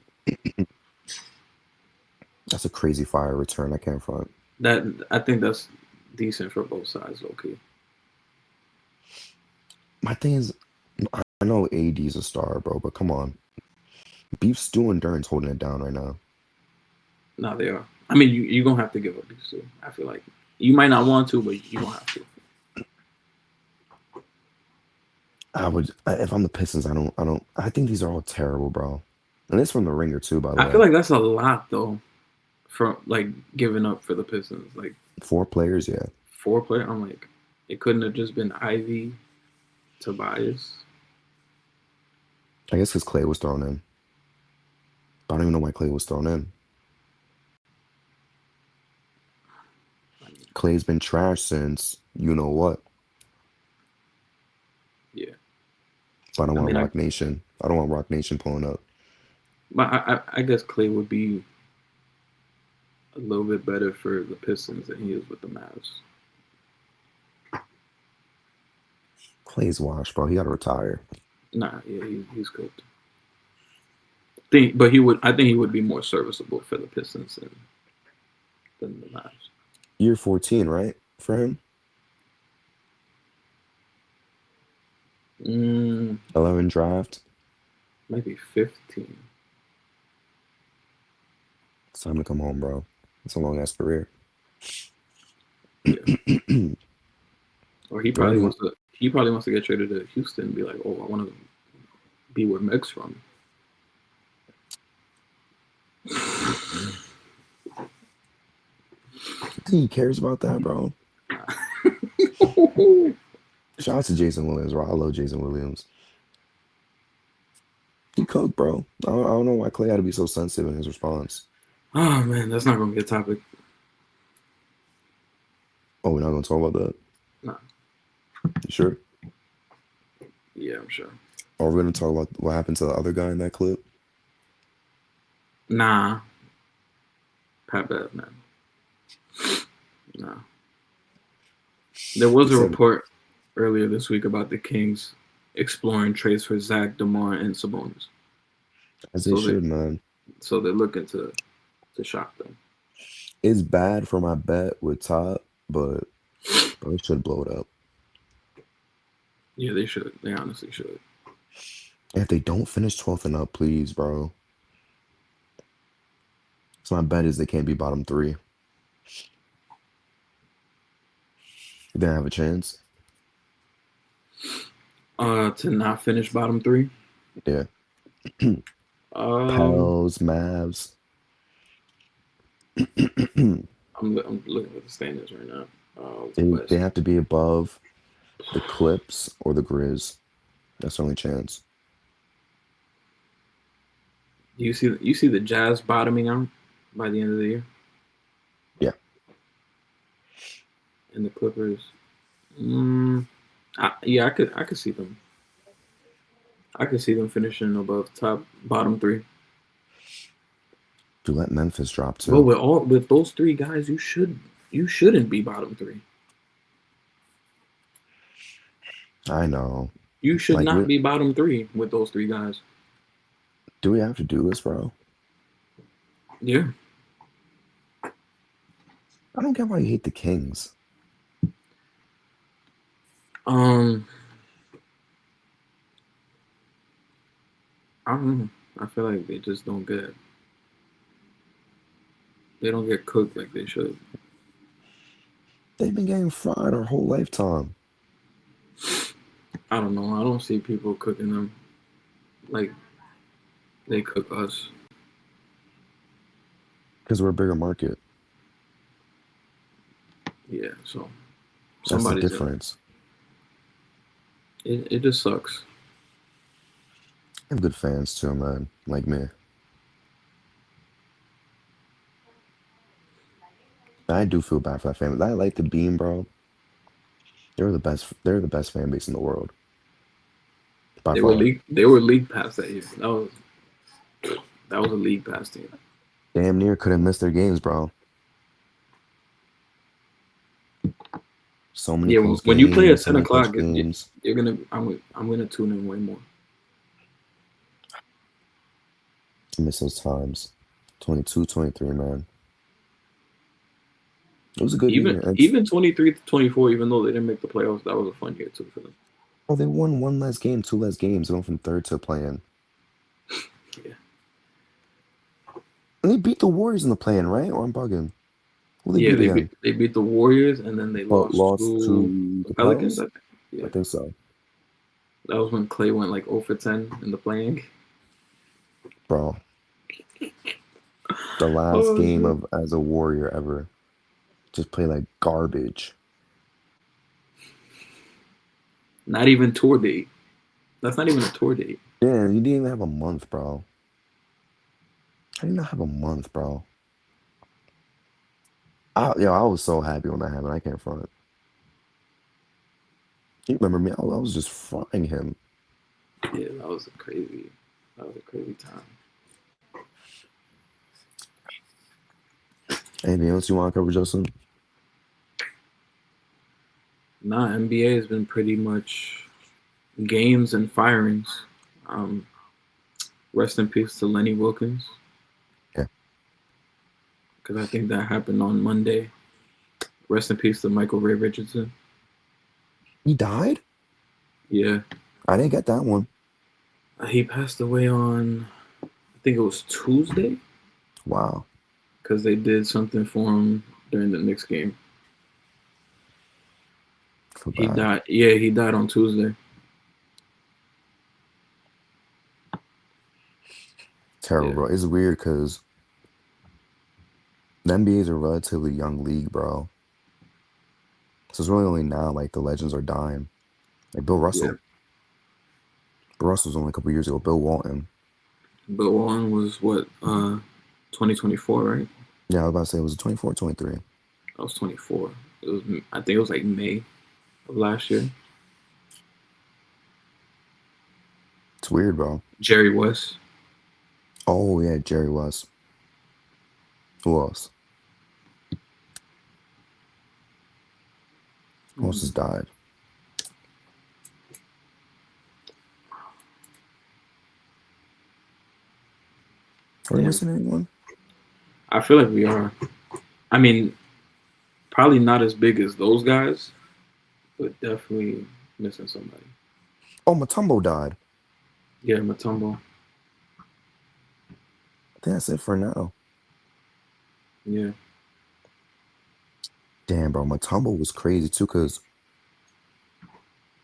That's a crazy fire return. I can't front. That I think that's decent for both sides. Okay. My thing is, I know AD's a star, bro, but come on. Beef Stew and Dern's holding it down right now. No, they are. I mean, you gonna have to give up Beef Stew. I feel like you might not want to, but you gonna have to. If I'm the Pistons, I think these are all terrible, bro. And it's from the Ringer too, by the I feel way. like that's a lot though, from like giving up for the Pistons. Like 4 players, yeah. 4 player. I'm like, it couldn't have just been Ivy, Tobias. I guess because Clay was thrown in. I don't even know why Clay was thrown in. Clay's been trash since you know what. Yeah. But I don't I want mean, Rock Nation. I don't want Rock Nation pulling up. But I guess Clay would be a little bit better for the Pistons than he is with the Mavs. Clay's washed, bro. He gotta retire. Nah, yeah, he's cooked. But he would. I think he would be more serviceable for the Pistons than the Mavs. Year 14, right? For him? Mm, 11 draft. maybe 15. It's time to come home, bro. It's a long ass career. Yeah. Or he Do I probably think wants to. He probably wants to get traded to Houston and be like, oh, I want to be where Meg's from. he cares about that, bro? Shout out to Jason Williams, bro. I love Jason Williams. He cooked, bro. I don't know why Clay had to be so sensitive in his response. Oh man, that's not gonna be a topic. Oh, we're not gonna talk about that. Nah. You sure? Yeah, I'm sure. Or we're gonna talk about what happened to the other guy in that clip? Nah, Pat Bev, man. Nah. There He was a said, report earlier this week about the Kings exploring trades for Zach, DeMar, and Sabonis. as they So they should, man. so they're looking to shock them. It's bad for my bet with Top, but bro, it should blow it up. Yeah, they should. They honestly should. If they don't finish 12th and up, please, bro. So my bet is they can't be bottom three. They don't have a chance. To not finish bottom three. Yeah. Um, Pels, Mavs. I'm looking at the standings right now. They West. have to be above the Clips or the Grizz. That's the only chance. You see the Jazz bottoming out by the end of the year, Yeah. and the Clippers. Yeah, I could see them. I could see them finishing above top bottom three. To let Memphis drop But too. with those three guys, you shouldn't be bottom three. I know. You should Like, not be bottom three with those three guys. do we have to do this, bro? Yeah. I don't get why you hate the Kings. Um. I don't know. I feel like they just don't get. They don't get cooked like they should. They've been getting fried our whole lifetime. I don't know. I don't see people cooking them like they cook us. Because we're a bigger market. Yeah. So That's the somebody's in. difference. It just sucks. I have good fans too, man. Like me. I do feel bad for that family. I like the Beam, bro. They're the best. They're the best fan base in the world, by far. They were league past that year. That was a league pass team. Damn near couldn't miss their games, bro. So many Yeah, close when you play at games, so 10 many clutch o'clock, games. you're gonna. I'm gonna tune in way more. I miss those times. 22, 23, man. It was a good Even year. It's, even 23 to 24, even though they didn't make the playoffs, that was a fun year too for them. oh, they won one less game, two less games. They went from third to playing. Yeah, And they beat the Warriors in the play-in, right? Or I'm bugging. Who they yeah, beat again? they beat the Warriors and then they But lost lost to to the the Pelicans. Pels? I think. I Yeah, think so. that was when Clay went like 0 for 10 in the playing. Bro, the last Oh, game dude. of as a Warrior ever. Just play like garbage. Not even tour date. That's not even a tour date. Damn, you didn't even have a month, bro. I did not have a month, bro. I was so happy when that happened. I can't front. You remember me? I was just frying him. Yeah, that was a crazy time. Anything else you want to cover, Justin? Nah, NBA has been pretty much games and firings. Um, Rest in peace to Lenny Wilkins, Yeah. because I think that happened on Monday. Rest in peace to Michael Ray Richardson. He died? Yeah, I didn't get that one. he passed away on, I think it was Tuesday, Wow. because they did something for him during the Knicks game. Feel He bad. died. Yeah, he died on Tuesday. Terrible, Yeah, bro. It's weird because the NBA is a relatively young league, bro. So it's really only now like the legends are dying. Like Bill yeah. Russell. Bill Russell was only a couple years ago. Bill Walton. But Warren was what, 2024, right? Yeah, I was about to say it was 24, 23. I was 24. It was, I think it was like May of last year. It's weird, bro. Jerry West. Oh yeah, Jerry West. Who else? Who else has Mm, died? Are we Damn, missing anyone? I feel like we are. I mean, probably not as big as those guys, but definitely missing somebody. Oh, Matumbo died. Yeah, Matumbo. I think that's it for now. Yeah, Damn, bro. Matumbo was crazy too, because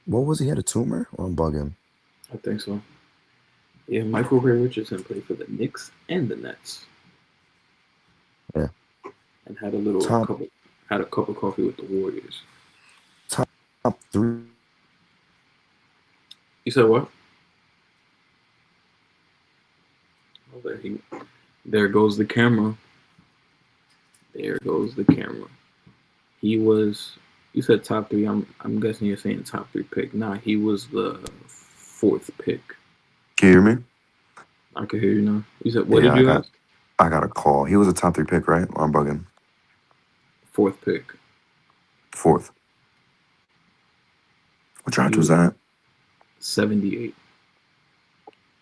what was he? Had a tumor? Or I'm bugging. I think so. Yeah, Michael Ray Richardson played for the Knicks and the Nets, Yeah. and had a little Top couple, had a cup of coffee with the Warriors. top three. You said what? Oh, there goes the camera. There goes the camera. He was. You said top three. I'm guessing you're saying top three pick. Nah, he was the fourth pick. Can you hear me? I can hear you now. You said what Yeah, did you ask? I got a call. He was a top three pick, right? Or I'm bugging. Fourth pick. Fourth. What He draft was was that? 78.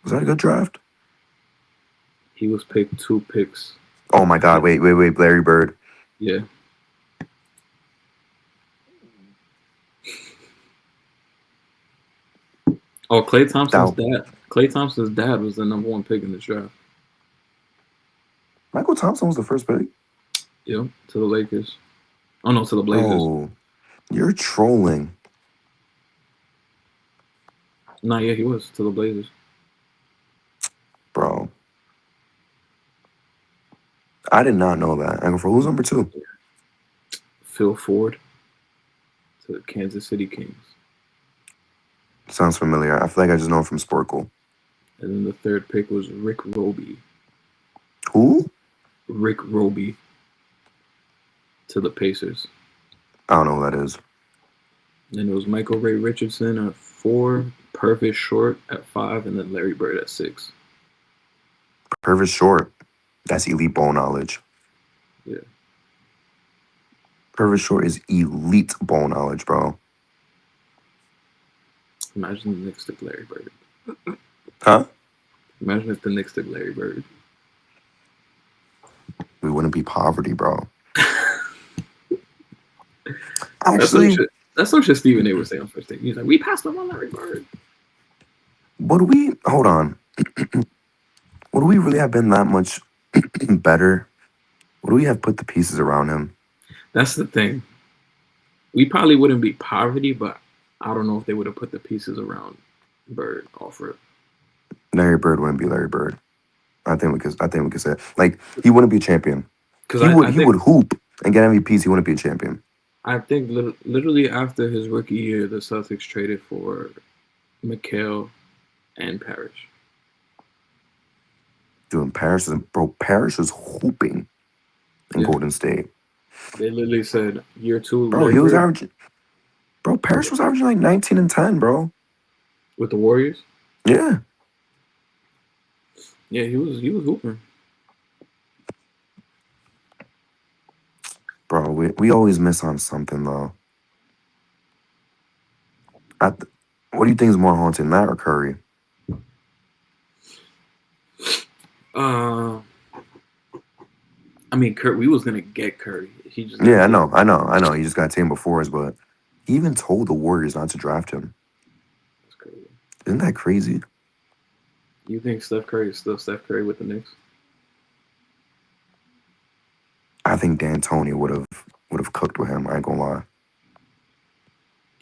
Was that a good draft? He was picked 2 picks. Oh my God! Wait. Larry Bird. Yeah. Oh, Klay Thompson's That dad. Klay Thompson's dad was the number one pick in this draft. Michael Thompson was the first pick. Yeah, to the Lakers. Oh no, to the Blazers. Bro, you're trolling, Nah, yeah, he was to the Blazers. bro. I did not know that. And for who's number two? Phil Ford to the Kansas City Kings. Sounds familiar. I feel like I just know him from Sporkle. And then the third pick was Rick Roby. Who? Rick Roby to the Pacers. I don't know who that is. Then it was Michael Ray Richardson at 4, Purvis Short at 5, and then Larry Bird at 6. Purvis Short. That's elite ball knowledge. Yeah. Purvis Short is elite ball knowledge, bro. Imagine the Knicks took Larry Bird. Huh? Imagine if the Knicks took Larry Bird. We wouldn't be poverty, bro. That's some Actually, shit. That's some shit Stephen A was saying on first take. He's like, we passed up on Larry Bird. would we? Hold on. Would we really have been that much better? Would we have put the pieces around him? That's the thing. We probably wouldn't be poverty, but I don't know if they would have put the pieces around Bird off rip. Larry Bird wouldn't be Larry Bird. I think we could say it. Like he wouldn't be a champion. Because He would hoop and get MVPs. He wouldn't be a champion. I think literally after his rookie year, the Celtics traded for McHale and Parrish. Dude, Parrish is hooping in Yeah. Golden State. They literally said year 2, Bro, Larry he was Bird averaging. Bro, Parrish was averaging like 19 and 10, bro. with the Warriors. Yeah. Yeah, he was hooping. We always miss on something though. What do you think is more haunting, Matt or Curry? Uh, I mean, we was gonna get Curry. He just got Yeah, taken. I know. He just got taken before us, but he even told the Warriors not to draft him. That's crazy. Isn't that crazy? You think Steph Curry is still Steph Curry with the Knicks? I think D'Antoni would have cooked with him. I ain't gonna lie.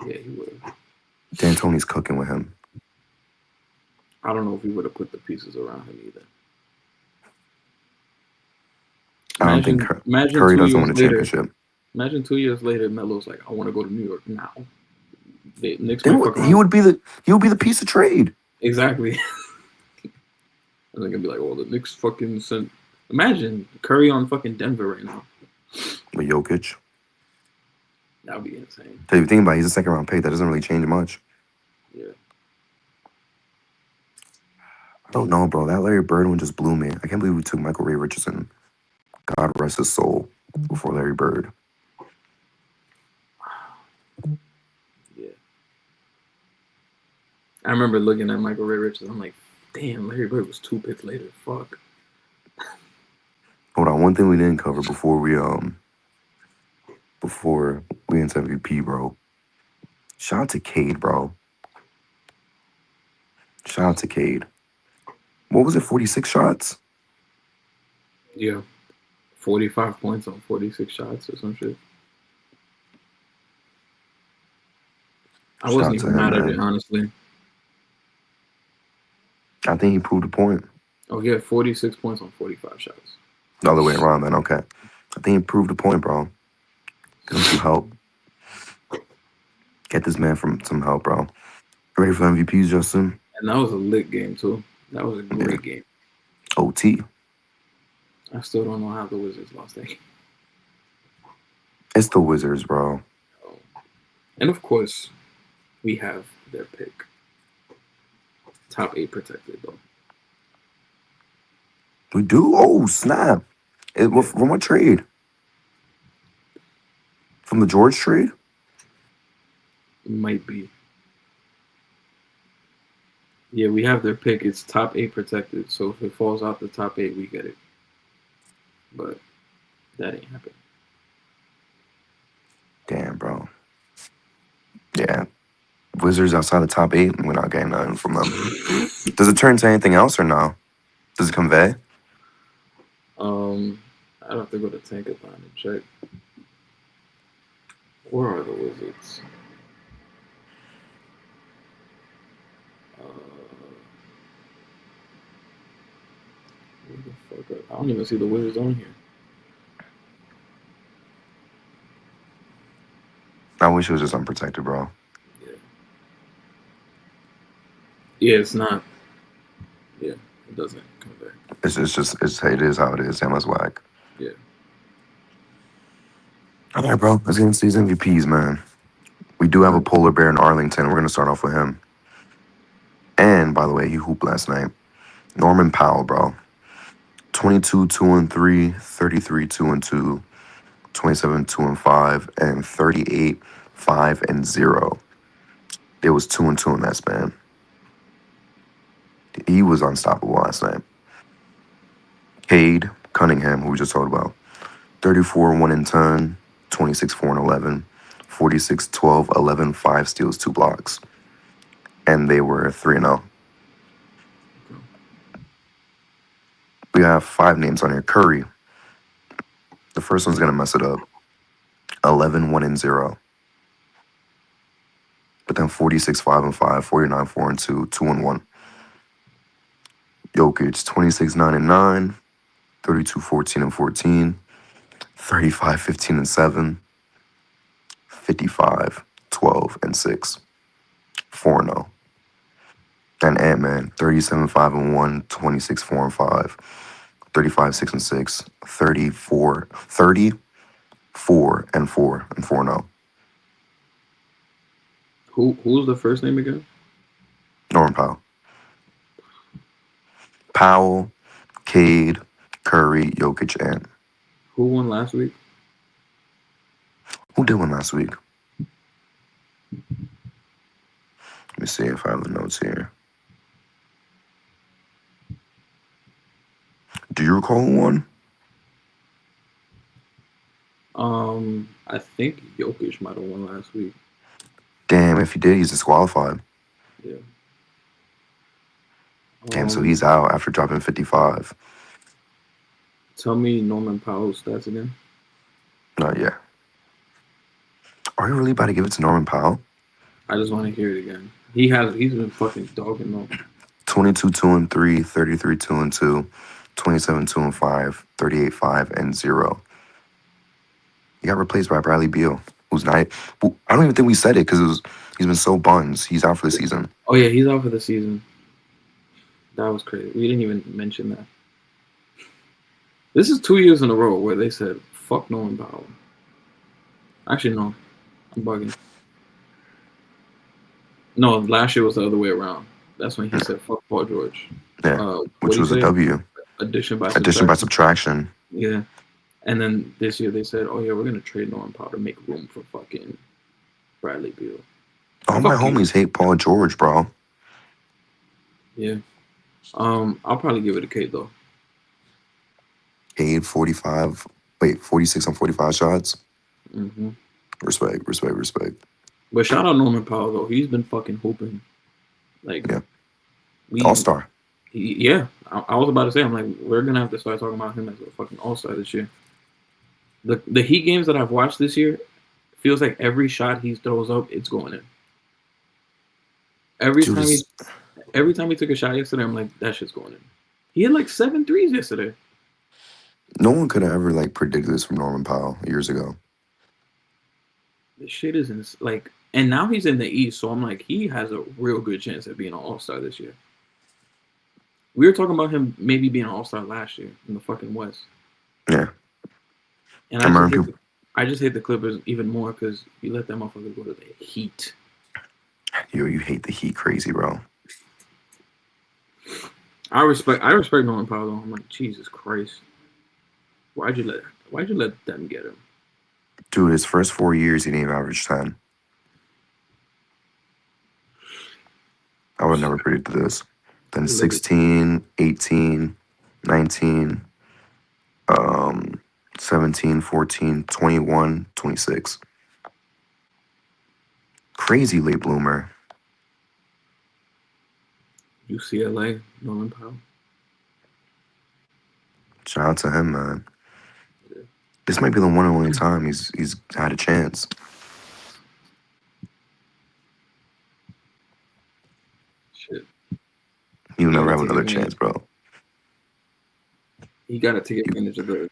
Yeah, he would have. D'Antoni's cooking with him. I don't know if he would have put the pieces around him either. I don't think Imagine Curry two doesn't years win a later. championship. Imagine 2 years later, Melo's like, I want to go to New York now. The Knicks Then might fuck he around. would be the piece of trade Exactly. And they're gonna be like, well, the Knicks fucking sent. Imagine Curry on fucking Denver right now. with Jokic. That would be insane. If you think about it, he's a second round pick. That doesn't really change much. Yeah. I don't know, bro. That Larry Bird one just blew me. I can't believe we took Michael Ray Richardson. God rest his soul before Larry Bird. Yeah. I remember looking at Michael Ray Richardson. I'm like, damn, Larry Bird was 2 picks later. Fuck. Hold on, one thing we didn't cover before we into MVP, bro. Shout out to Cade, bro. Shout out to Cade. What was it? 46 shots? Yeah. 45 points on 46 shots or some shit. I Shout wasn't out to even him, mad at it, man. honestly. I think he proved a point. Oh, he had 46 points on 45 shots. The other way around, then. Okay. I think he proved a point, bro. Get him some help. Get this man from some help, bro. Ready for MVPs, Justin? And that was a lit game, too. That was a Yeah. great game. OT. I still don't know how the Wizards lost that game. It's the Wizards, bro. And of course, we have their pick. Top 8 protected, though. We do? Oh, snap. From what trade? From the George trade? Might be. Yeah, we have their pick. It's top 8 protected. So if it falls out the top 8, we get it. But that ain't happening. Damn, bro. Yeah. Wizards outside the top 8, we're not getting nothing from them. Does it turn to anything else or no? Does it convey? I'd have to go to Tankathon and check. Where are the Wizards? Where the fuck are, I don't even see the Wizards on here. I wish it was just unprotected, bro. Yeah. Yeah, it's not. Yeah, it doesn't convey. It is how it is. Damn, that's whack. Yeah. All right, bro. Let's get into these MVPs, man. We do have a polar bear in Arlington. We're going to start off with him. And, by the way, he hooped last night. Norman Powell, bro. 22, 2-3, 33, 2-2, 27, 2-5, and 38, 5-0. It was 2-2 in that span. He was unstoppable last night. Cade Cunningham, who we just talked about. 34, 1-10, 26, 4-11, 46, 12, 11, 5 steals, 2 blocks. And they were 3-0. We have 5 names on here. Curry. The first one's going to mess it up. 11, 1-0. But then 46, 5-5, 49, 4-2, 2-1. Jokic, 26, 9-9, 32, 14-14, 35, 15-7, 55, 12-6, 4-0. And Ant-Man, 37, 5-1, 26, 4-5, 35, 6-6, 34, 30, 4-4, and 4-0. Who's the first name again? Norman Powell. Powell, Cade, Curry, Jokic, and Who won last week? Who did one last week? Let me see if I have the notes here. Do you recall who won? I think Jokic might have won last week. Damn, if he did, he's disqualified. Yeah. Damn, so he's out after dropping 55. Tell me Norman Powell's stats again. Not yet. Are you really about to give it to Norman Powell? I just want to hear it again. He's been fucking dogging though. 22, 2-3, 33, 2-2, 27, 2-5, 38, 5-0. He got replaced by Bradley Beal, who's not. I don't even think we said it because he's been so buns. He's out for the season. Oh yeah, he's out for the season. That was crazy. We didn't even mention that. This is 2 years in a row where they said fuck Norman Powell. Actually, no, I'm bugging. No, last year was the other way around. That's when he said fuck Paul George. Yeah, which was a W. Addition by subtraction. Yeah. And then this year they said, oh yeah, we're gonna trade Norman Powell to make room for fucking Bradley Beal. All my homies hate Paul George, bro. Yeah. I'll probably give it a K though. Cade 46 on 45 shots. Mm-hmm. Respect. But shout out Norman Powell though. He's been fucking hooping. Like, yeah. All-star. Yeah. I was about to say, I'm like, we're gonna have to start talking about him as a fucking all-star this year. The Heat games that I've watched this year feels like every shot he throws up, it's going in. Every time he took a shot yesterday, I'm like, that shit's going in. He had like 7 threes yesterday. No one could have ever like predicted this from Norman Powell years ago. This shit isn't like, and now he's in the East, so I'm like, he has a real good chance at being an all-star this year. We were talking about him maybe being an all-star last year in the fucking West. Yeah. And I just hate the Clippers even more because you let that motherfucker go to the Heat. Yo, you hate the Heat crazy, bro. I respect Norman Powell though. I'm like, Jesus Christ. Why'd you let them get him? Dude, his first 4 years he didn't even average 10. I would have never predicted this. Then 16, 18, 19, 17, 14, 21, 26. Crazy late bloomer. UCLA, Norman Powell. Shout out to him, man. Yeah. This might be the one and only time he's had a chance. Shit. He'll never have another chance, bro. He got to take advantage of the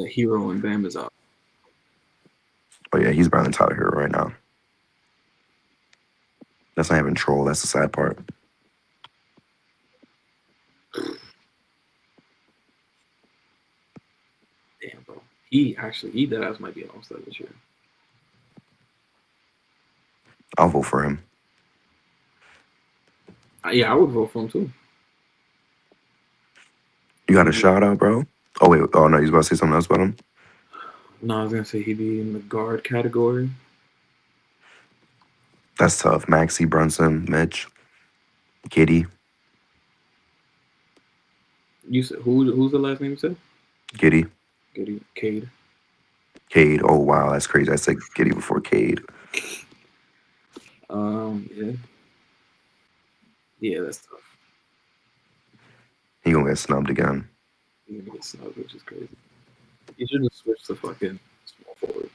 hero and Bam is out. Oh yeah, he's Bradley Tyler hero right now. That's not even troll. That's the sad part. Damn, bro. He dead ass might be an all-star this year. I'll vote for him. Yeah, I would vote for him too. You got a shout out, bro? Oh wait, oh no, you was about to say something else about him? No, I was gonna say he'd be in the guard category. That's tough. Maxey, Brunson, Mitch, Giddy. You said who's the last name you said? Giddy. Cade. Cade. Oh wow, that's crazy. I said Giddy before Cade. Yeah. Yeah, that's tough. He gonna get snubbed again. He's gonna get snubbed, which is crazy. He should have switched to fucking small forward.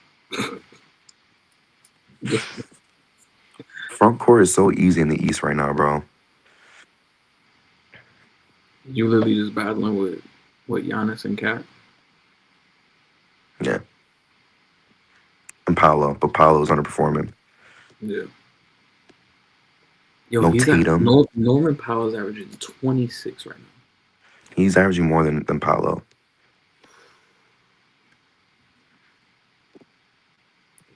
Front court is so easy in the East right now, bro. You literally just battling with Giannis and Cat. Yeah. And Paolo, but Paolo's underperforming. Yeah. Yo, no Tatum. Norman Powell's averaging 26 right now. He's averaging more than Paolo.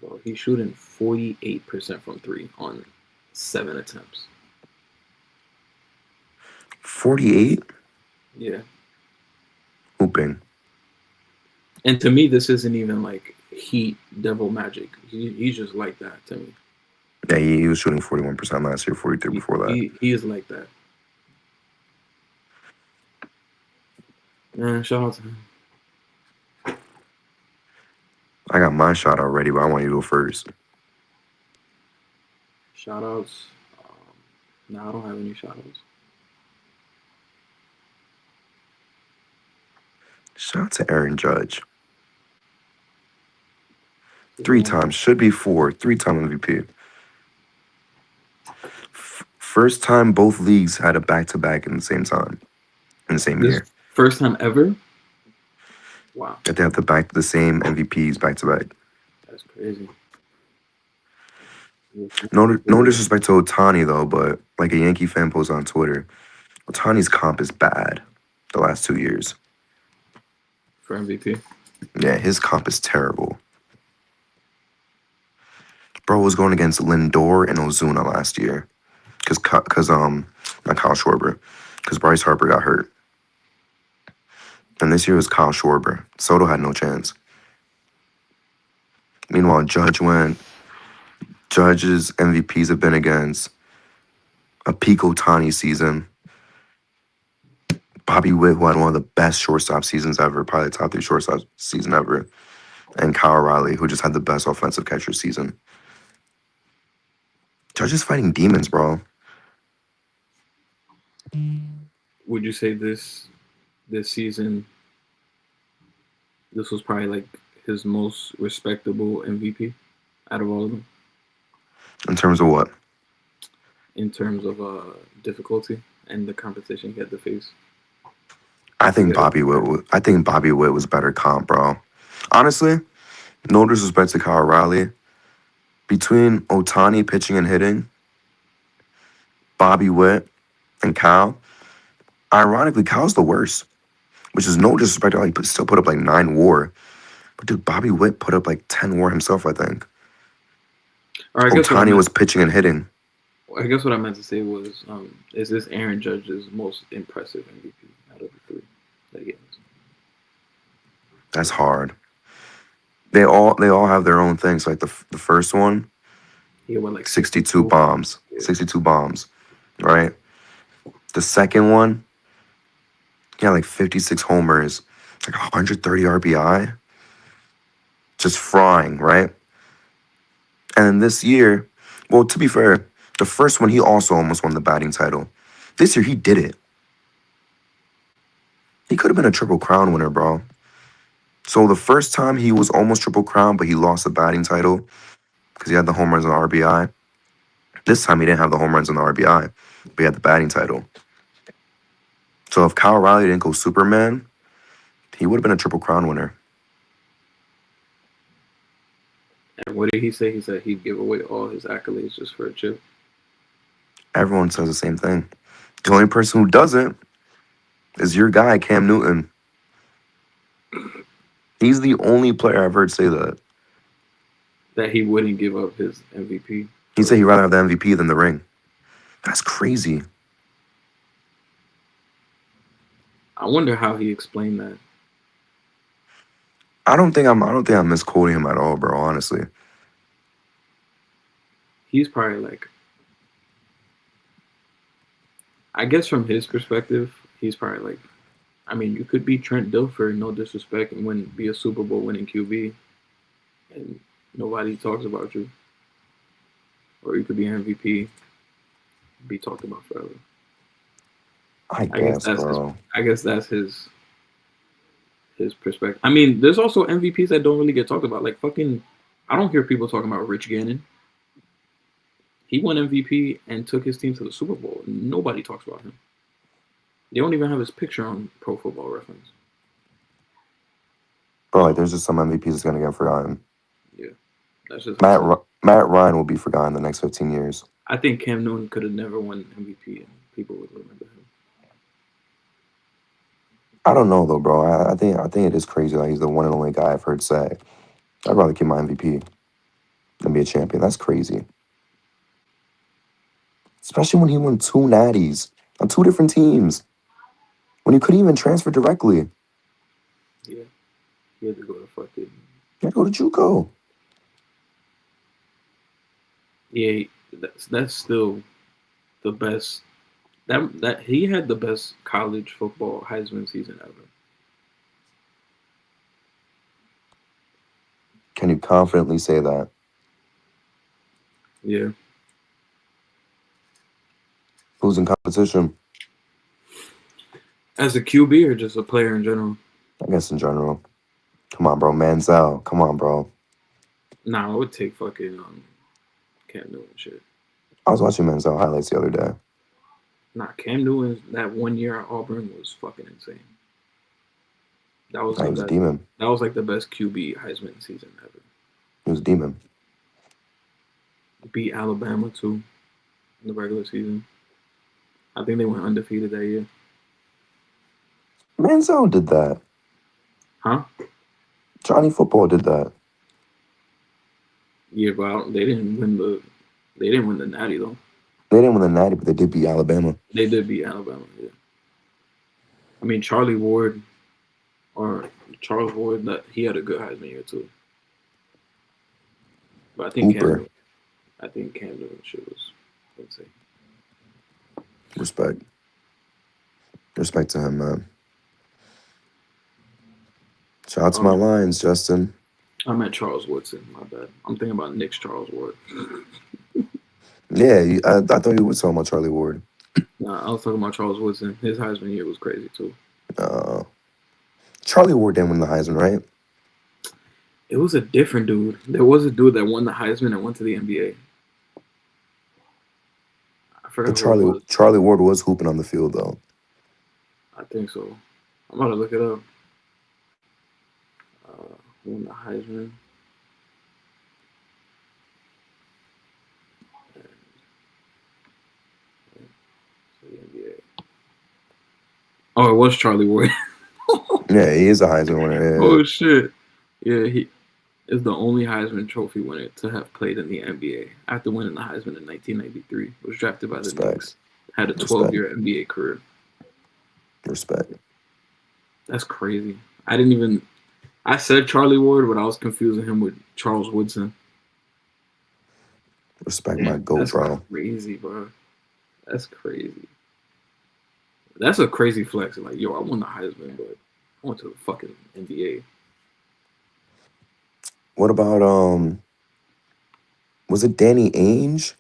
Well, he's shooting 48% from 3 on 7 attempts. 48? Yeah. Hooping. And to me, this isn't even like Heat, Devil Magic. He's just like that to me. Yeah, he was shooting 41% last year, 43 before that. He is like that. Man, shout out to him. I got my shot already, but I want you to go first. Shout outs. No, I don't have any shout outs. Shout out to Aaron Judge. 3 times, should be 4. 3-time MVP. First time both leagues had a back-to-back in the same time, in the same This year. first time ever? Wow. That they have the same MVPs back-to-back. That's crazy. No disrespect to Ohtani, though, but like a Yankee fan posted on Twitter, Ohtani's comp is bad the last 2 years. For MVP? Yeah, his comp is terrible. Bro was going against Lindor and Ozuna last year. Not Kyle Schwarber. Because Bryce Harper got hurt. And this year was Kyle Schwarber. Soto had no chance. Meanwhile, Judge's MVPs have been against a peak Ohtani season. Bobby Witt, who had one of the best shortstop seasons ever, probably the top 3 shortstop season ever. And Kyle Riley, who just had the best offensive catcher season. Judge is fighting demons, bro. Would you say this season, this was probably like his most respectable MVP out of all of them? In terms of what? In terms of difficulty and the competition he had to face. I think Bobby Witt was better comp, bro. Honestly, no disrespect to Kyle Riley. Between Ohtani pitching and hitting, Bobby Witt, and Kyle, ironically, Kyle's the worst. Which is no disrespect. He still put up like 9 WAR. But dude, Bobby Witt put up like 10 WAR himself, I think. Ohtani was pitching and hitting. I guess what I meant to say was, is this Aaron Judge's most impressive MVP out of the 3 that he has? That's hard. They all have their own things. Like the first one, he went like 62 bombs. Yeah. 62 bombs. Right? The second one, he had like 56 homers, like 130 RBI. Just frying, right? And then this year, well, to be fair, the first one, he also almost won the batting title. This year, he did it. He could have been a Triple Crown winner, bro. So the first time he was almost Triple Crown, but he lost the batting title because he had the home runs and the RBI. This time he didn't have the home runs and the RBI, but he had the batting title. So if Kyle Riley didn't go Superman, he would have been a Triple Crown winner. And what did he say? He said he'd give away all his accolades just for a chip. Everyone says the same thing. The only person who doesn't is your guy, Cam Newton. He's the only player I've heard say that. That he wouldn't give up his MVP. He said he'd rather have the MVP than the ring. That's crazy. I wonder how he explained that. I don't think I'm misquoting him at all, bro, honestly. He's probably like, I guess from his perspective, he's probably like, I mean, you could be Trent Dilfer, no disrespect, and be a Super Bowl winning QB, and nobody talks about you. Or you could be MVP, be talked about forever. I guess bro. I guess that's his perspective. I mean, there's also MVPs that don't really get talked about. Like I don't hear people talking about Rich Gannon. He won MVP and took his team to the Super Bowl. Nobody talks about him. They don't even have his picture on Pro Football Reference. Bro, like there's just some MVPs that's gonna get forgotten. Yeah, that's just Matt Ryan will be forgotten in the next 15 years. I think Cam Newton could have never won MVP, and people would remember him. I don't know though, bro. I think it is crazy. Like he's the one and only guy I've heard say, "I'd rather keep my MVP than be a champion." That's crazy. Especially when he won 2 natties on 2 different teams. When he couldn't even transfer directly. Yeah. He had to go to fucking... I go to JUCO. Yeah, that's still the best. That he had the best college football Heisman season ever. Can you confidently say that? Yeah, Who's in competition? as a QB or just a player in general. I guess in general. Come on, bro. Manziel. Come on, bro. Nah, I would take fucking Cam Newton shit. I was watching Manziel highlights the other day. Nah, Cam Newton that 1 year at Auburn was fucking insane. That was He the was a best. demon. That was like the best QB Heisman season ever. He was a demon. Beat Alabama too in the regular season. I think they went undefeated that year. Manziel did that. Huh? Johnny Football did that. Yeah, but they didn't win the. They didn't win the Natty though. They didn't win the Natty, but they did beat Alabama. They did beat Alabama. Yeah. I mean Charlie Ward, or Charles Ward, that he had a good Heisman year too. But I think Hooper. Cam Newton shit was insane. Respect. Respect to him, man. Shout out to my lines, Justin. I meant Charles Woodson. My bad. I'm thinking about Nick's Charles Ward. Yeah, I thought you were talking about Charlie Ward. Nah, I was talking about Charles Woodson. His Heisman year was crazy too. Charlie Ward didn't win the Heisman, right? It was a different dude. There was a dude that won the Heisman and went to the NBA. I forgot But who it was. Charlie Ward was hooping on the field, though. I think so. I'm about to look it up. Who won the Heisman? Oh, it was Charlie Ward. Yeah, he is a Heisman winner. Yeah. Oh shit! Yeah, he is the only Heisman Trophy winner to have played in the NBA after winning the Heisman in 1993. Was drafted by the Knicks. Had a 12-year NBA career. Respect. That's crazy. I said Charlie Ward, but I was confusing him with Charles Woodson. Respect my GOAT, bro. Crazy, bro. That's crazy. That's a crazy flex. Like, yo, I won the Heisman, but I went to the fucking NBA. What about was it Danny Ainge?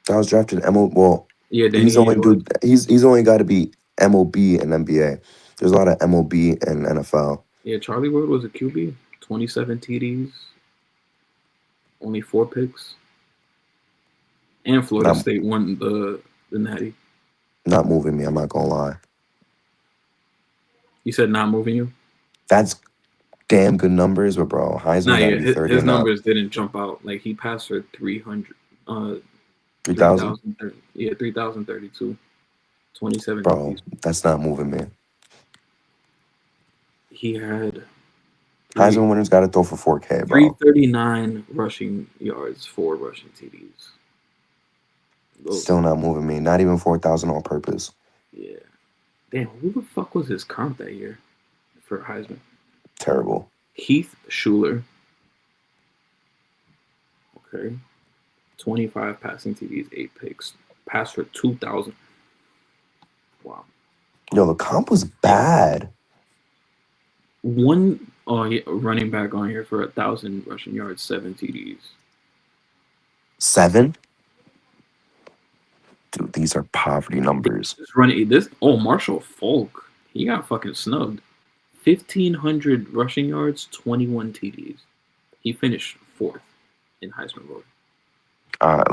That was drafted MO. Well, yeah, Danny he's only Ainge. He's only got to be MOB and NBA. There's a lot of MOB and NFL. Yeah, Charlie Ward was a QB. 27 TDs. Only 4 picks. And Florida State won the Natty. Not moving me, I'm not gonna lie. You said not moving you? That's damn good numbers, but bro, Heisman gotta be 30 his and numbers up. didn't jump out. Like, he passed for 300. 3,000? Yeah, 3,032. 27 Bro, TDs. that's not moving me. He had Heisman winners got to throw for 4K, bro. 339 rushing yards, 4 rushing TDs. Still not moving me. Not even 4,000 all purpose. Yeah. Damn, who the fuck was his comp that year for Heisman? Terrible. Heath Schuler. Okay. 25 passing TDs, 8 picks. Passed for 2,000. Wow. Yo, the comp was bad. One running back on here for 1,000 rushing yards, 7 TDs. 7? Dude, these are poverty numbers. Marshall Falk. He got fucking snubbed. 1,500 rushing yards, 21 TDs. He finished 4th in Heisman voting.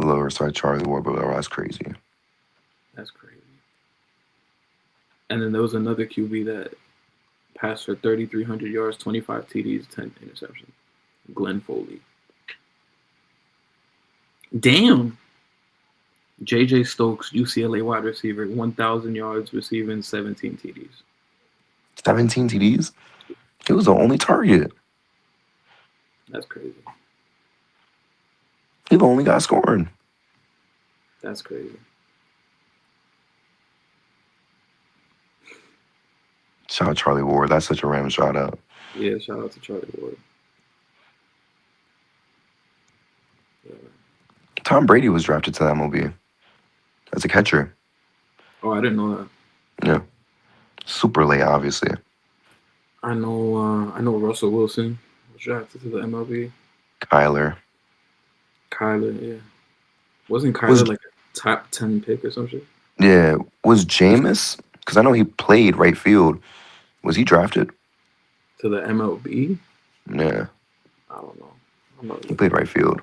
Lower side Charlie Ward, but that's crazy. That's crazy. And then there was another QB that passed for 3,300 yards, 25 TDs, 10 interceptions. Glenn Foley. Damn. J.J. Stokes, UCLA wide receiver, 1,000 yards receiving, 17 TDs. 17 TDs? He was the only target. That's crazy. He the only guy scoring. That's crazy. Shout out Charlie Ward. That's such a random shout out. Yeah, shout out to Charlie Ward. Tom Brady was drafted to the MLB as a catcher. Oh, I didn't know that. Yeah, super late, obviously. I know Russell Wilson was drafted to the MLB. Kyler Kyler, yeah. Wasn't was Kyler like a top 10 pick or some shit? yeah was Jameis, because I know he played right field. Was he drafted? To the MLB? Yeah, I don't know. I'm not he played looking. right field.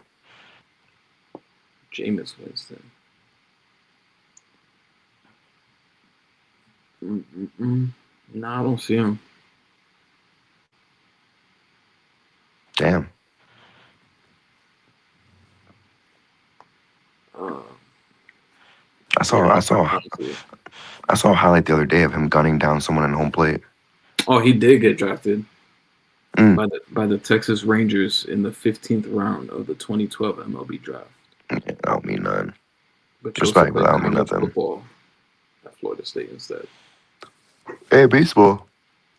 Jameis Winston. Mm-mm-mm. Nah, I don't see him. Damn. Uh, I yeah, saw I saw honestly. I saw a highlight the other day of him gunning down someone in home plate. Oh, he did get drafted Mm. by the Texas Rangers in the 15th round of the 2012 MLB draft. Yeah, I don't mean none. But chose to Respect, but play I don't mean college nothing. football at Florida State instead. Hey, baseball.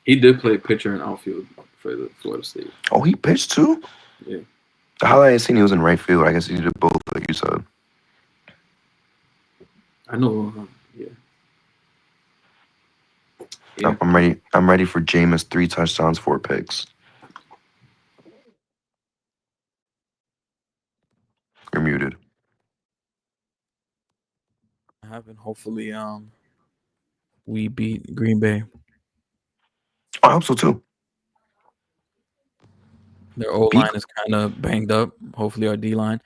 He did play pitcher and outfield for the Florida State. Oh, he pitched too? Yeah. The highlight I seen, he was in right field. I guess he did both, like you said. I know. Yeah. Yeah. I'm ready. I'm ready for Jameis. 3 touchdowns, 4 picks. You're muted. Happen. Hopefully, we beat Green Bay. I hope so too. Their O Beat line is kind of banged up. Hopefully, our D line.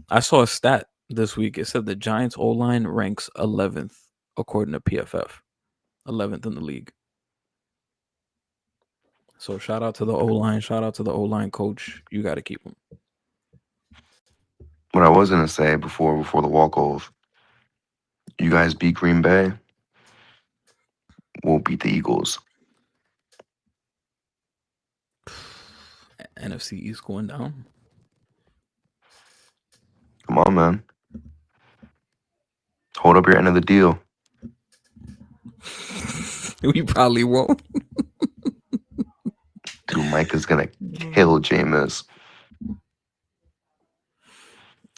I saw a stat this week. It said the Giants O line ranks 11th according to PFF, 11th in the league. So shout out to the O line. Shout out to the O line coach. You got to keep him. what I was gonna say before the walk off. You guys beat Green Bay. We'll beat the Eagles. NFC East going down. Come on, man. Hold up your end of the deal. We probably won't. Dude, Mike is gonna kill Jameis.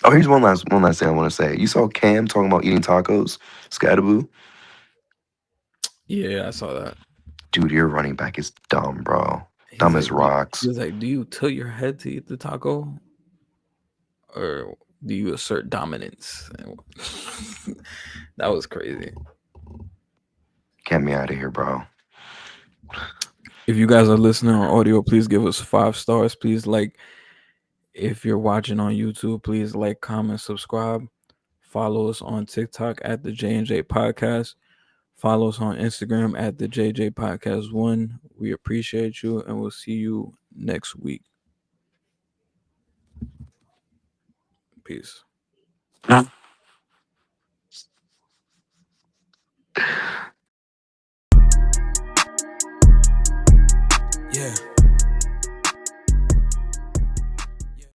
Oh, here's one last thing I want to say. You saw Cam talking about eating tacos, Scattaboo. Yeah, I saw that. Dude, your running back is dumb, bro. He's Dumb like, as rocks. He was like, "Do you tilt your head to eat the taco, or do you assert dominance?" That was crazy. Get me out of here, bro. If you guys are listening on audio, please give us 5 stars. Please like. If you're watching on YouTube, please like, comment, subscribe. Follow us on TikTok at the J&J Podcast. Follow us on Instagram at the JJ Podcast 1. We appreciate you, and we'll see you next week. Peace.